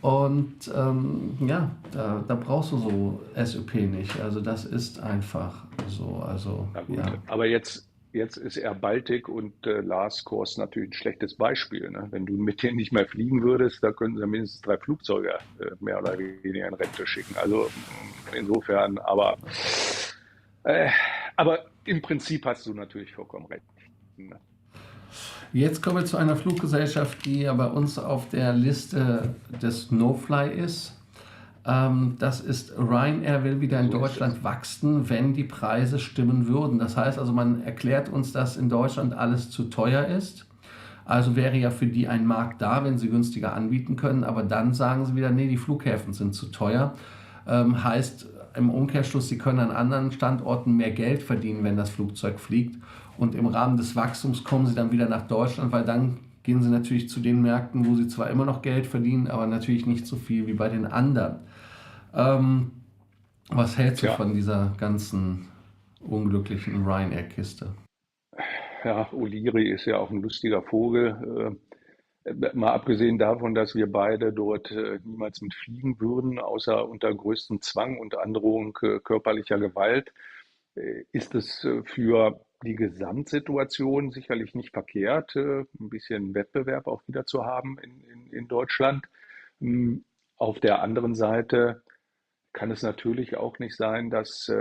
Und ja, da brauchst du so SÖP nicht. Also das ist einfach so. Also na gut. ja. Aber jetzt ist Air Baltic und Last Course natürlich ein schlechtes Beispiel. Ne? Wenn du mit denen nicht mehr fliegen würdest, da könnten sie mindestens 3 Flugzeuge mehr oder weniger in Rente schicken. Also insofern, äh, aber im Prinzip hast du natürlich vollkommen recht. Ne? Jetzt kommen wir zu einer Fluggesellschaft, die ja bei uns auf der Liste des No-Fly ist. Das ist Ryanair will wieder in So ist es. Deutschland wachsen, wenn die Preise stimmen würden. Das heißt also, man erklärt uns, dass in Deutschland alles zu teuer ist. Also wäre ja für die ein Markt da, wenn sie günstiger anbieten können. Aber dann sagen sie wieder, nee, die Flughäfen sind zu teuer. Heißt im Umkehrschluss, sie können an anderen Standorten mehr Geld verdienen, wenn das Flugzeug fliegt. Und im Rahmen des Wachstums kommen sie dann wieder nach Deutschland, weil dann gehen sie natürlich zu den Märkten, wo sie zwar immer noch Geld verdienen, aber natürlich nicht so viel wie bei den anderen. Ähm, Was hältst du Tja, von dieser ganzen unglücklichen Ryanair-Kiste? ja, O'Leary ist ja auch ein lustiger Vogel. Mal abgesehen davon, dass wir beide dort niemals mit fliegen würden, außer unter größtem Zwang und Androhung körperlicher Gewalt, ist es für die Gesamtsituation sicherlich nicht verkehrt, ein bisschen Wettbewerb auch wieder zu haben in Deutschland. Hm, Auf der anderen Seite kann es natürlich auch nicht sein, dass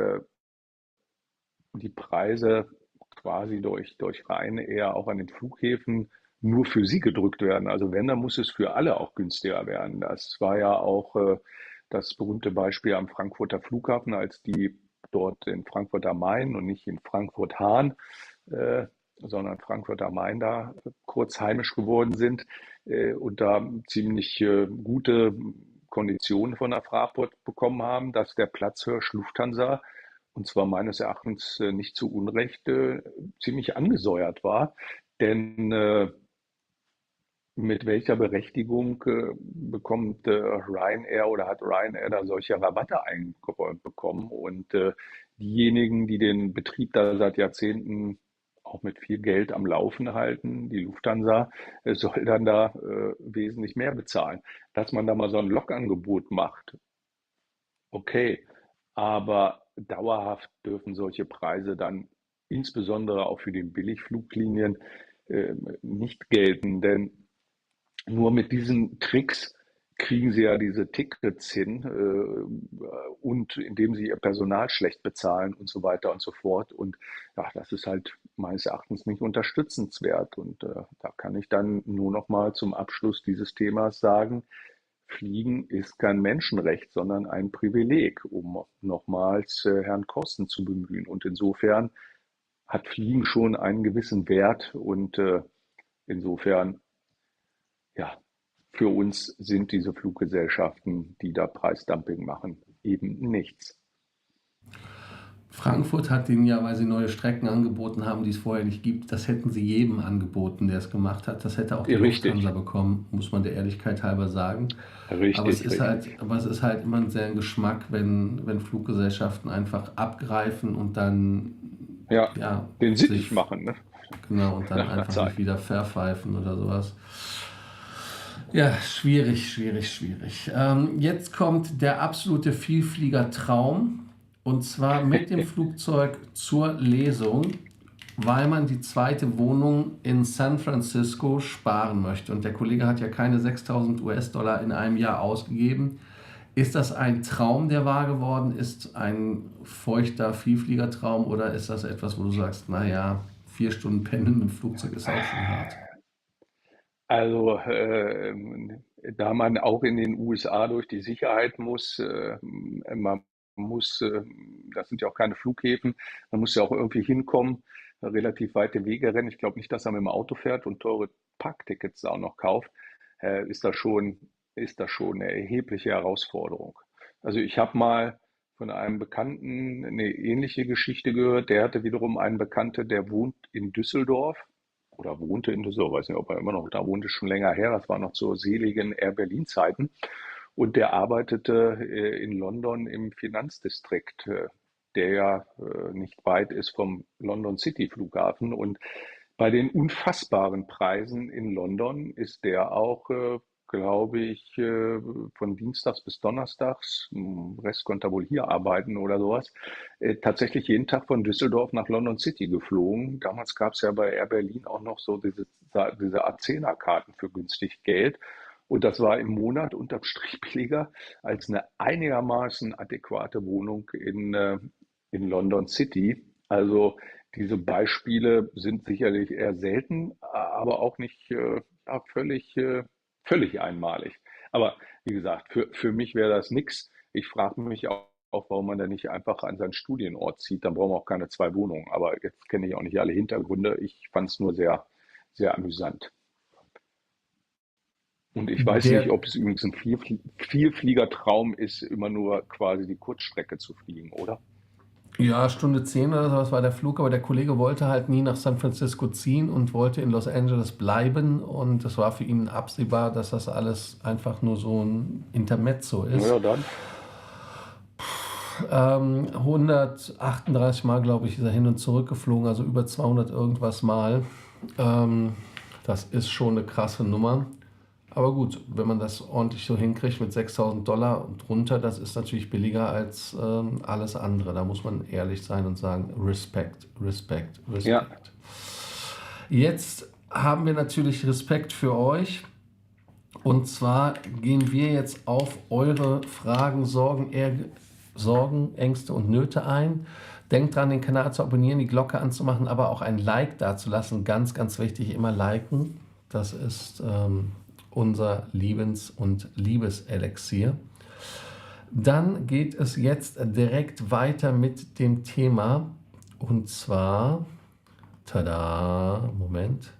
die Preise quasi durch Ryanair auch an den Flughäfen nur für sie gedrückt werden. Also wenn, dann muss es für alle auch günstiger werden. Das war ja auch das berühmte Beispiel am Frankfurter Flughafen, als die dort in Frankfurt am Main und nicht in Frankfurt-Hahn, äh, sondern Frankfurt am Main da kurz heimisch geworden sind und da ziemlich gute Konditionen von der Fraport bekommen haben, dass der Platzhirsch Lufthansa und zwar meines Erachtens nicht zu Unrecht ziemlich angesäuert war. Denn mit welcher Berechtigung bekommt Ryanair oder hat Ryanair da solche Rabatte eingeräumt bekommen? Und diejenigen, die den Betrieb da seit Jahrzehnten auch mit viel Geld am Laufen halten, die Lufthansa, soll dann da wesentlich mehr bezahlen. Dass man da mal so ein Lokangebot macht, okay, aber dauerhaft dürfen solche Preise dann insbesondere auch für die Billigfluglinien nicht gelten, denn nur mit diesen Tricks kriegen sie ja diese Tickets hin und indem sie ihr Personal schlecht bezahlen und so weiter und so fort. Und ja, das ist halt meines Erachtens nicht unterstützenswert. Und da kann ich dann nur noch mal zum Abschluss dieses Themas sagen, Fliegen ist kein Menschenrecht, sondern ein Privileg, um nochmals Herrn Kosten zu bemühen. Und insofern hat Fliegen schon einen gewissen Wert und insofern, ja, für uns sind diese Fluggesellschaften, die da Preisdumping machen, eben nichts. Frankfurt hat ihnen ja, weil sie neue Strecken angeboten haben, die es vorher nicht gibt, das hätten sie jedem angeboten, der es gemacht hat. Das hätte auch die Lufthansa Richtig, bekommen, muss man der Ehrlichkeit halber sagen. richtig, richtig. Aber es ist halt immer ein sehr ein Geschmack, wenn Fluggesellschaften einfach abgreifen und dann Ja, ja, den sich Sittich machen, ne? genau und dann Nach einer einfach sich Zeit. wieder verpfeifen oder sowas. Ja, schwierig, schwierig, schwierig. Jetzt kommt der absolute Vielflieger-Traum und zwar mit dem Flugzeug zur Lesung, weil man die zweite Wohnung in San Francisco sparen möchte. Und der Kollege hat ja keine 6.000 US-Dollar in einem Jahr ausgegeben. Ist das ein Traum, der wahr geworden ist, ein feuchter Vielfliegertraum oder ist das etwas, wo du sagst, naja, 4 Stunden pendeln mit dem Flugzeug ist auch schon hart? Also, da man auch in den USA durch die Sicherheit muss, man muss, das sind ja auch keine Flughäfen, man muss ja auch irgendwie hinkommen, relativ weite Wege rennen. Ich glaube nicht, dass er mit dem Auto fährt und teure Parktickets auch noch kauft. Ist ist das schon eine erhebliche Herausforderung. Also ich habe mal von einem Bekannten eine ähnliche Geschichte gehört. Der hatte wiederum einen Bekannten, der wohnt in Düsseldorf oder wohnte in Düsseldorf, weiß nicht, ob er immer noch da wohnt, ist schon länger her, das war noch zu seligen Air Berlin-Zeiten. Und der arbeitete in London im Finanzdistrikt, der ja nicht weit ist vom London City Flughafen. Und bei den unfassbaren Preisen in London ist der auch, glaube ich, von Dienstags bis Donnerstags, Rest konnte er wohl hier arbeiten oder sowas, tatsächlich jeden Tag von Düsseldorf nach London City geflogen. Damals gab es ja bei Air Berlin auch noch so diese A10er-Karten für günstig Geld. Und das war im Monat unterm Strich billiger als eine einigermaßen adäquate Wohnung in London City. Also diese Beispiele sind sicherlich eher selten, aber auch nicht ja, völlig einmalig. Aber wie gesagt, für mich wäre das nichts. Ich frage mich auch, warum man da nicht einfach an seinen Studienort zieht. Dann brauchen wir auch keine zwei Wohnungen. Aber jetzt kenne ich auch nicht alle Hintergründe. Ich fand es nur sehr amüsant. Und ich weiß nicht, Der, ob es übrigens ein Vielfliegertraum ist, immer nur quasi die Kurzstrecke zu fliegen, oder? ja, Stunde 10 oder sowas war der Flug, aber der Kollege wollte halt nie nach San Francisco ziehen und wollte in Los Angeles bleiben. Und es war für ihn absehbar, dass das alles einfach nur so ein Intermezzo ist. Naja, dann. 138 Mal, glaube ich, ist er hin und zurück geflogen, also über 200 irgendwas Mal. Ähm, Das ist schon eine krasse Nummer. Aber gut, wenn man das ordentlich so hinkriegt mit 6.000 Dollar und drunter, das ist natürlich billiger als alles andere. Da muss man ehrlich sein und sagen, Respekt, Respekt, Ja, Respekt. Jetzt haben wir natürlich Respekt für euch. Und zwar gehen wir jetzt auf eure Fragen, Sorgen, Ängste und Nöte ein. Denkt dran, den Kanal zu abonnieren, die Glocke anzumachen, aber auch ein Like dazulassen. Ganz, ganz wichtig, immer liken. Das ist unser und Liebeselixier. Dann geht es jetzt direkt weiter mit dem Thema. Und zwar, tada, Moment,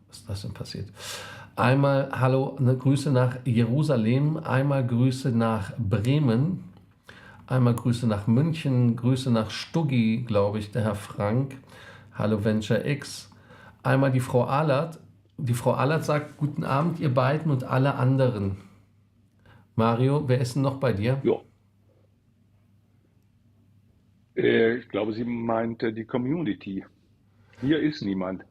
was ist das denn passiert? Einmal hallo, Grüße nach Jerusalem, einmal Grüße nach Bremen, einmal Grüße nach München, Grüße nach Stuggi, glaube ich, der Herr Frank. Hallo Venture X. Einmal die Frau Alert. Die Frau Allert sagt, guten Abend, ihr beiden und alle anderen. Mario, wer ist denn noch bei dir? ja. Ich glaube, sie meinte die Community. Hier ist niemand.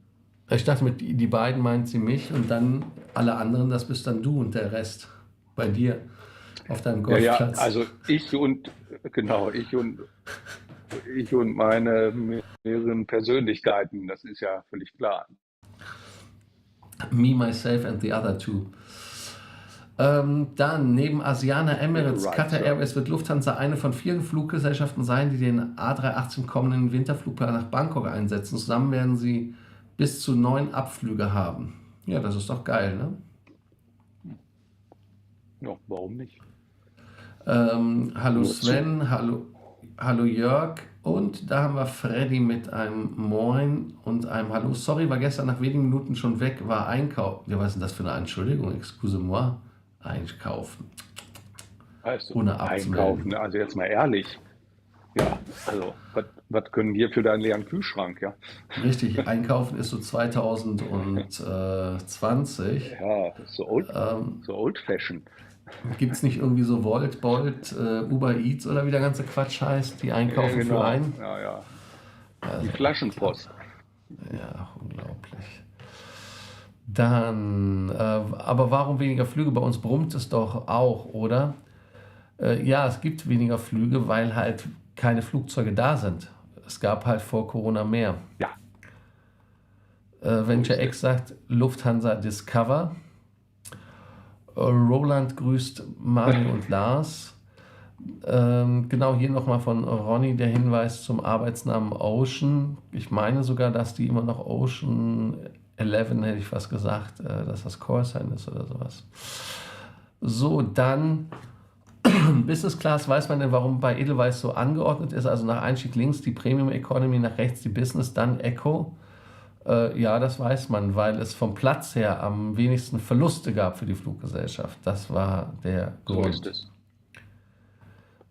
Ich dachte, mit die beiden meint sie mich und dann alle anderen, das bist dann du und der Rest bei dir auf deinem Ja, ja, Golfplatz. also genau, ich und meine mehreren Persönlichkeiten, das ist ja völlig klar. Me, myself and the other two. Dann neben Asiana, Emirates, Right, Qatar Sir. Airways wird Lufthansa eine von vielen Fluggesellschaften sein, die den A380 kommenden Winterflugplan nach Bangkok einsetzen. Zusammen werden sie bis zu 9 Abflüge haben. Ja, das ist doch geil, ne? Ja, warum nicht? Hallo Nur zu. Sven, hallo Jörg und da haben wir Freddy mit einem Moin und einem Hallo. Sorry, war gestern nach wenigen Minuten schon weg, war Einkauf. Ja, was ist denn das für eine Entschuldigung? Excuse-moi. Einkaufen, Also, ohne abzumelden. einkaufen, also jetzt mal ehrlich. Ja, also, was können wir für deinen leeren Kühlschrank, ja? Richtig, einkaufen ist so 2020. Ja, so old-fashioned. Gibt es nicht irgendwie so Volt, Bolt, Uber Eats oder wie der ganze Quatsch heißt, die Ja, einkaufen für genau. einen? Ja, ja. Die Also echt ab. Flaschenpost. Ja, unglaublich. Dann, aber warum weniger Flüge? Bei uns brummt es doch auch, oder? Ja, es gibt weniger Flüge, weil halt keine Flugzeuge da sind. Es gab halt vor Corona mehr. Ja, so Venture ist X es. sagt Lufthansa Discover. Roland grüßt Mario und Lars. Genau, hier nochmal von Ronny der Hinweis zum Arbeitsnamen Ocean. Ich meine sogar, dass die immer noch Ocean 11 hätte ich fast gesagt, dass das Callsign ist oder sowas. So, dann Business Class. Weiß man denn, warum bei Edelweiss so angeordnet ist? Also nach Einstieg links die Premium Economy, nach rechts die Business, dann Eco. Ja, das weiß man, weil es vom Platz her am wenigsten Verluste gab für die Fluggesellschaft. Das war der Grund. So ist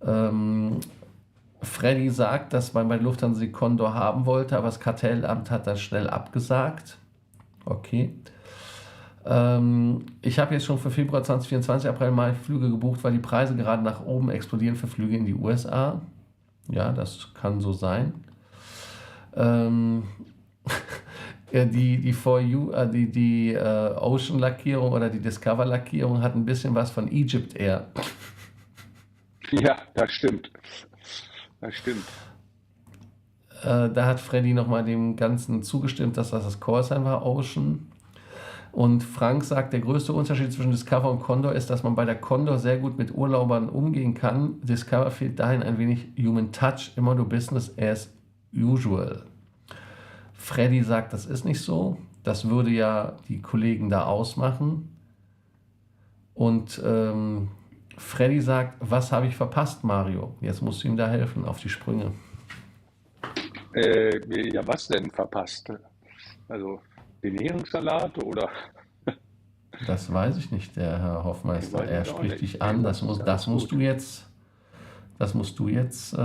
es. Freddy sagt, dass man bei Lufthansa die Condor haben wollte, aber das Kartellamt hat das schnell abgesagt. Okay. Ich habe jetzt schon für Februar 2024 April Mai Flüge gebucht, weil die Preise gerade nach oben explodieren für Flüge in die USA. Ja, das kann so sein. Die For You, die Ocean-Lackierung oder die Discover-Lackierung hat ein bisschen was von Egypt Air. Ja, das stimmt. Das stimmt. Da hat Freddy nochmal dem Ganzen zugestimmt, dass das Callsign war, Ocean. Und Frank sagt, der größte Unterschied zwischen Discover und Condor ist, dass man bei der Condor sehr gut mit Urlaubern umgehen kann. Discover fehlt dahin ein wenig Human Touch, immer nur Business as usual. Freddy sagt, das ist nicht so. Das würde ja die Kollegen da ausmachen. Und Freddy sagt, was habe ich verpasst, Mario? Jetzt musst du ihm da helfen, auf die Sprünge. Ja, was denn verpasst? Also den Heringssalat oder? Das weiß ich nicht, der Herr Hoffmeister. Weiß ich Er auch spricht nicht. dich an. Das Das ist alles musst gut. du jetzt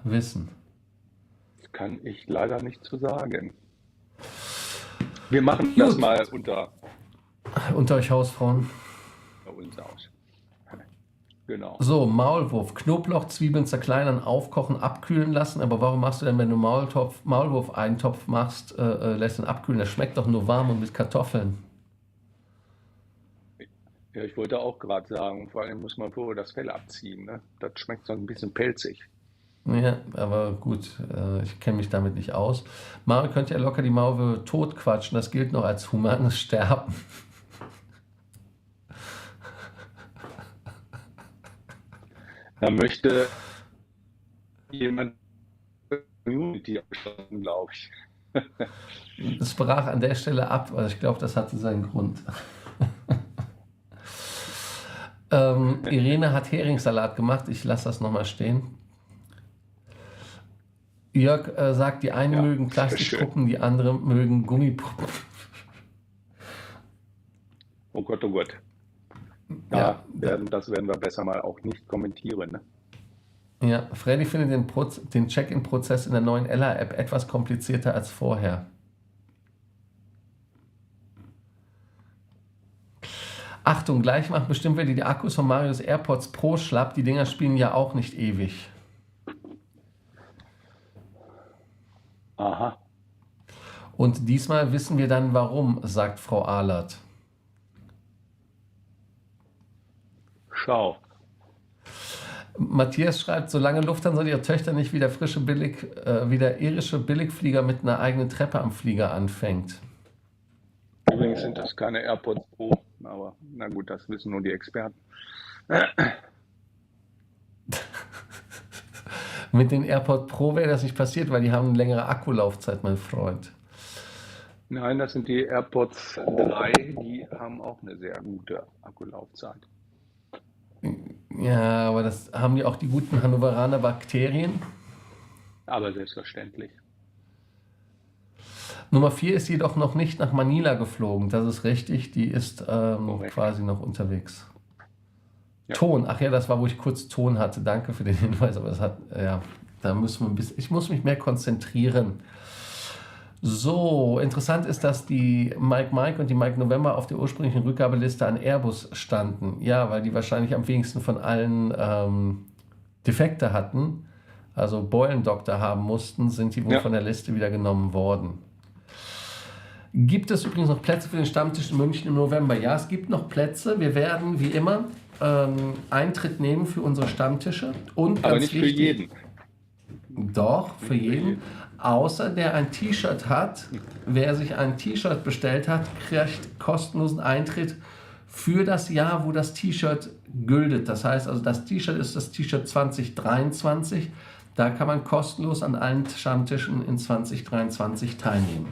wissen. Das kann ich leider nicht zu sagen. Wir machen das Gut. mal unter Unter euch Hausfrauen. uns aus. Genau. So, Maulwurf. Knoblauch, Zwiebeln zerkleinern, aufkochen, abkühlen lassen. Aber warum machst du denn, wenn du Maulwurf-Eintopf machst, lässt ihn abkühlen? Das schmeckt doch nur warm und mit Kartoffeln. Ja, ich wollte auch gerade sagen, vor allem muss man vorher das Fell abziehen. Ne? Das schmeckt so ein bisschen pelzig. Ja, aber gut, ich kenne mich damit nicht aus. Mario könnte ja locker die Maulwürfe totquatschen. Das gilt noch als humanes Sterben. Da möchte jemand Community abschalten, glaube ich. Das brach an der Stelle ab, also ich glaube, das hatte seinen Grund. Irene hat Heringssalat gemacht, ich lasse das nochmal stehen. Jörg sagt, die einen Ja, mögen sehr Plastikpuppen, die anderen mögen Gummipuppen. Oh Gott, oh Gott. Ja, Das werden wir besser mal auch nicht kommentieren. Ne? ja, Freddy findet den Check-in-Prozess in der neuen Ella-App etwas komplizierter als vorher. Achtung, gleich macht bestimmt wer die Akkus von Marios AirPods Pro schlapp. Die Dinger spielen ja auch nicht ewig. Aha. Und diesmal wissen wir dann warum, sagt Frau Ahlert. Schau. Matthias schreibt, solange Lufthansa ihre Töchter nicht wieder wieder irische Billigflieger mit einer eigenen Treppe am Flieger anfängt. Übrigens sind das keine AirPods Pro, aber na gut, das wissen nur die Experten. Mit den AirPods Pro wäre das nicht passiert, weil die haben eine längere Akkulaufzeit, mein Freund. Nein, das sind die AirPods 3, die haben auch eine sehr gute Akkulaufzeit. Ja, aber das haben die auch die guten Hannoveraner Bakterien. Aber selbstverständlich. Nummer 4 ist jedoch noch nicht nach Manila geflogen. Das ist richtig, die ist Korrekt. quasi noch unterwegs. Ja. Ton, ach ja, das war, wo ich kurz Ton hatte. Danke für den Hinweis, aber das hat, ja, da müssen wir ein bisschen, ich muss mich mehr konzentrieren. So, interessant ist, dass die Mike und die Mike November auf der ursprünglichen Rückgabeliste an Airbus standen. Ja, weil die wahrscheinlich am wenigsten von allen Defekte hatten, also Beulendoktor haben mussten, sind die wohl Ja. von der Liste wieder genommen worden. Gibt es übrigens noch Plätze für den Stammtisch in München im November? Ja, es gibt noch Plätze. Wir werden, wie immer, Eintritt nehmen für unsere Stammtische. Und Aber ganz nicht für wichtig, jeden. Doch, für jeden. Außer der ein T-Shirt hat. Wer sich ein T-Shirt bestellt hat, kriegt kostenlosen Eintritt für das Jahr, wo das T-Shirt gültet. Das heißt also, das T-Shirt ist das T-Shirt 2023. Da kann man kostenlos an allen Stammtischen in 2023 teilnehmen.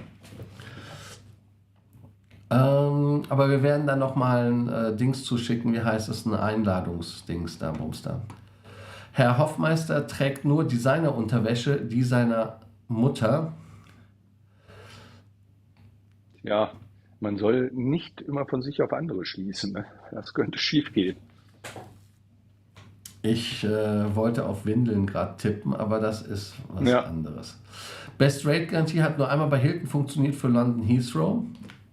Aber wir werden dann nochmal ein Dings zuschicken, wie heißt es, ein Einladungsdings da, Bumster. Herr Hoffmeister trägt nur Designerunterwäsche, die seiner Mutter. Ja, man soll nicht immer von sich auf andere schließen. Ne? Das könnte schief gehen. Ich wollte auf Windeln gerade tippen, aber das ist was Ja, anderes. Best Rate Garantie hat nur einmal bei Hilton funktioniert für London Heathrow.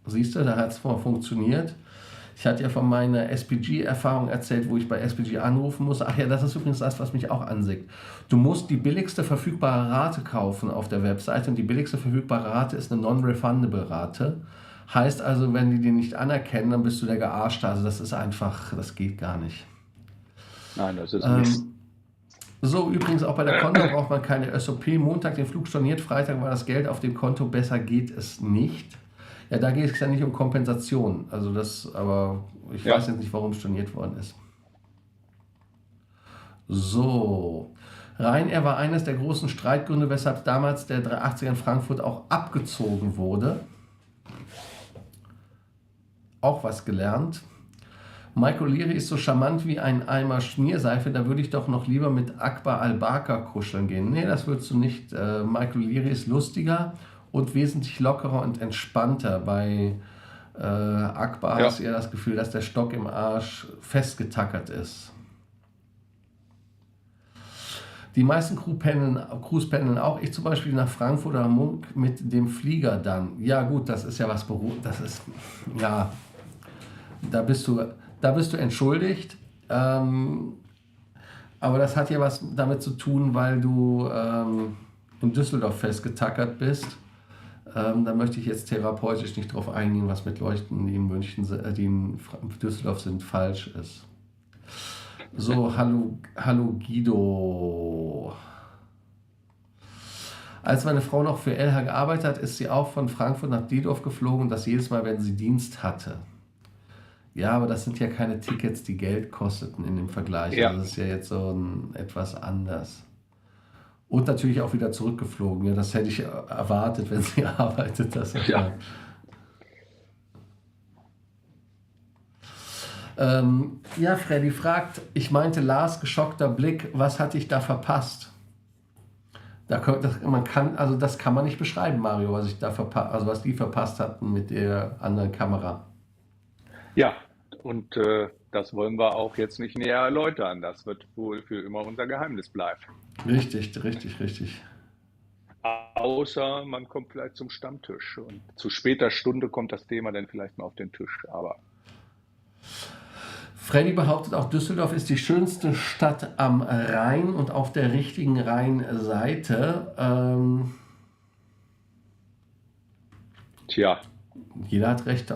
Siehst du, da hat es mal funktioniert. Ich hatte ja von meiner SPG-Erfahrung erzählt, wo ich bei SPG anrufen muss. Ach ja, das ist übrigens das, was mich auch ansickt. Du musst die billigste verfügbare Rate kaufen auf der Webseite und die billigste verfügbare Rate ist eine non-refundable Rate. Heißt also, wenn die nicht anerkennen, dann bist du der Gearschte. Also das ist einfach, das geht gar nicht. nein, das ist Mist. Ähm, so, übrigens auch bei der Konto braucht man keine SOP. Montag den Flug storniert, Freitag war das Geld auf dem Konto, besser geht es nicht. Ja, da geht es ja nicht um Kompensation. Also das, aber ich weiß Ja, jetzt nicht, warum storniert worden ist. So. Ryanair war eines der großen Streitgründe, weshalb damals der 380er in Frankfurt auch abgezogen wurde. Auch was gelernt. Michael Leary ist so charmant wie ein Eimer Schmierseife, da würde ich doch noch lieber mit Akbar Al-Bakr kuscheln gehen. Nee, das würdest du nicht. Michael Leary ist lustiger und wesentlich lockerer und entspannter. Bei Akbar hast ja, du eher das Gefühl, dass der Stock im Arsch festgetackert ist. Die meisten Crews pendeln auch. Ich zum Beispiel nach Frankfurt oder Hamburg mit dem Flieger dann. Ja gut, das ist ja was das ist, ja, da bist du, da bist du entschuldigt. Aber das hat ja was damit zu tun, weil du in Düsseldorf festgetackert bist. Da möchte ich jetzt therapeutisch nicht drauf eingehen, was mit Leuchten, die in München, die in Düsseldorf sind, falsch ist. So, hallo Guido. Als meine Frau noch für LH gearbeitet hat, ist sie auch von Frankfurt nach Diedorf geflogen und das jedes Mal, wenn sie Dienst hatte. Ja, aber das sind ja keine Tickets, die Geld kosteten in dem Vergleich. ja, Also das ist ja jetzt so etwas anders. Und natürlich auch wieder zurückgeflogen. Ja, das hätte ich erwartet, wenn sie arbeitet. Das ist ja. ja. Ja, Freddy fragt, ich meinte Lars, geschockter Blick, was hatte ich da verpasst? Also das kann man nicht beschreiben, Mario, was ich da also was die verpasst hatten mit der anderen Kamera. Ja, und das wollen wir auch jetzt nicht näher erläutern. Das wird wohl für immer unser Geheimnis bleiben. Richtig, richtig, richtig. Außer man kommt vielleicht zum Stammtisch und zu später Stunde kommt das Thema dann vielleicht mal auf den Tisch. Aber Freddy behauptet auch, Düsseldorf ist die schönste Stadt am Rhein und auf der richtigen Rheinseite. tja, Jeder hat Recht,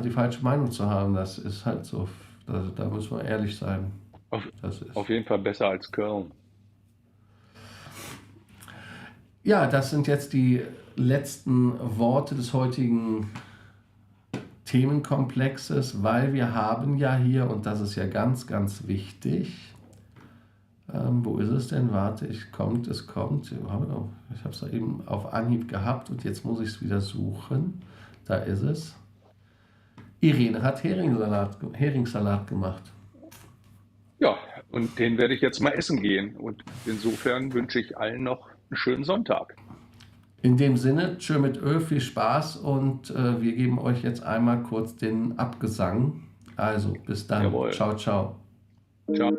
die falsche Meinung zu haben. Das ist halt so. Da müssen wir ehrlich sein. auf, Das ist. auf jeden Fall besser als Köln. Ja, das sind jetzt die letzten Worte des heutigen Themenkomplexes, weil wir haben ja hier, und das ist ja ganz, ganz wichtig, wo ist es denn? Warte, es kommt. Ich habe es eben auf Anhieb gehabt und jetzt muss ich es wieder suchen. Da ist es. Irene hat Heringssalat gemacht. Ja, und den werde ich jetzt mal essen gehen. Und insofern wünsche ich allen noch einen schönen Sonntag. In dem Sinne, tschö mit Ö, viel Spaß und wir geben euch jetzt einmal kurz den Abgesang. Also, bis dann. Jawohl. Ciao, ciao. Ciao.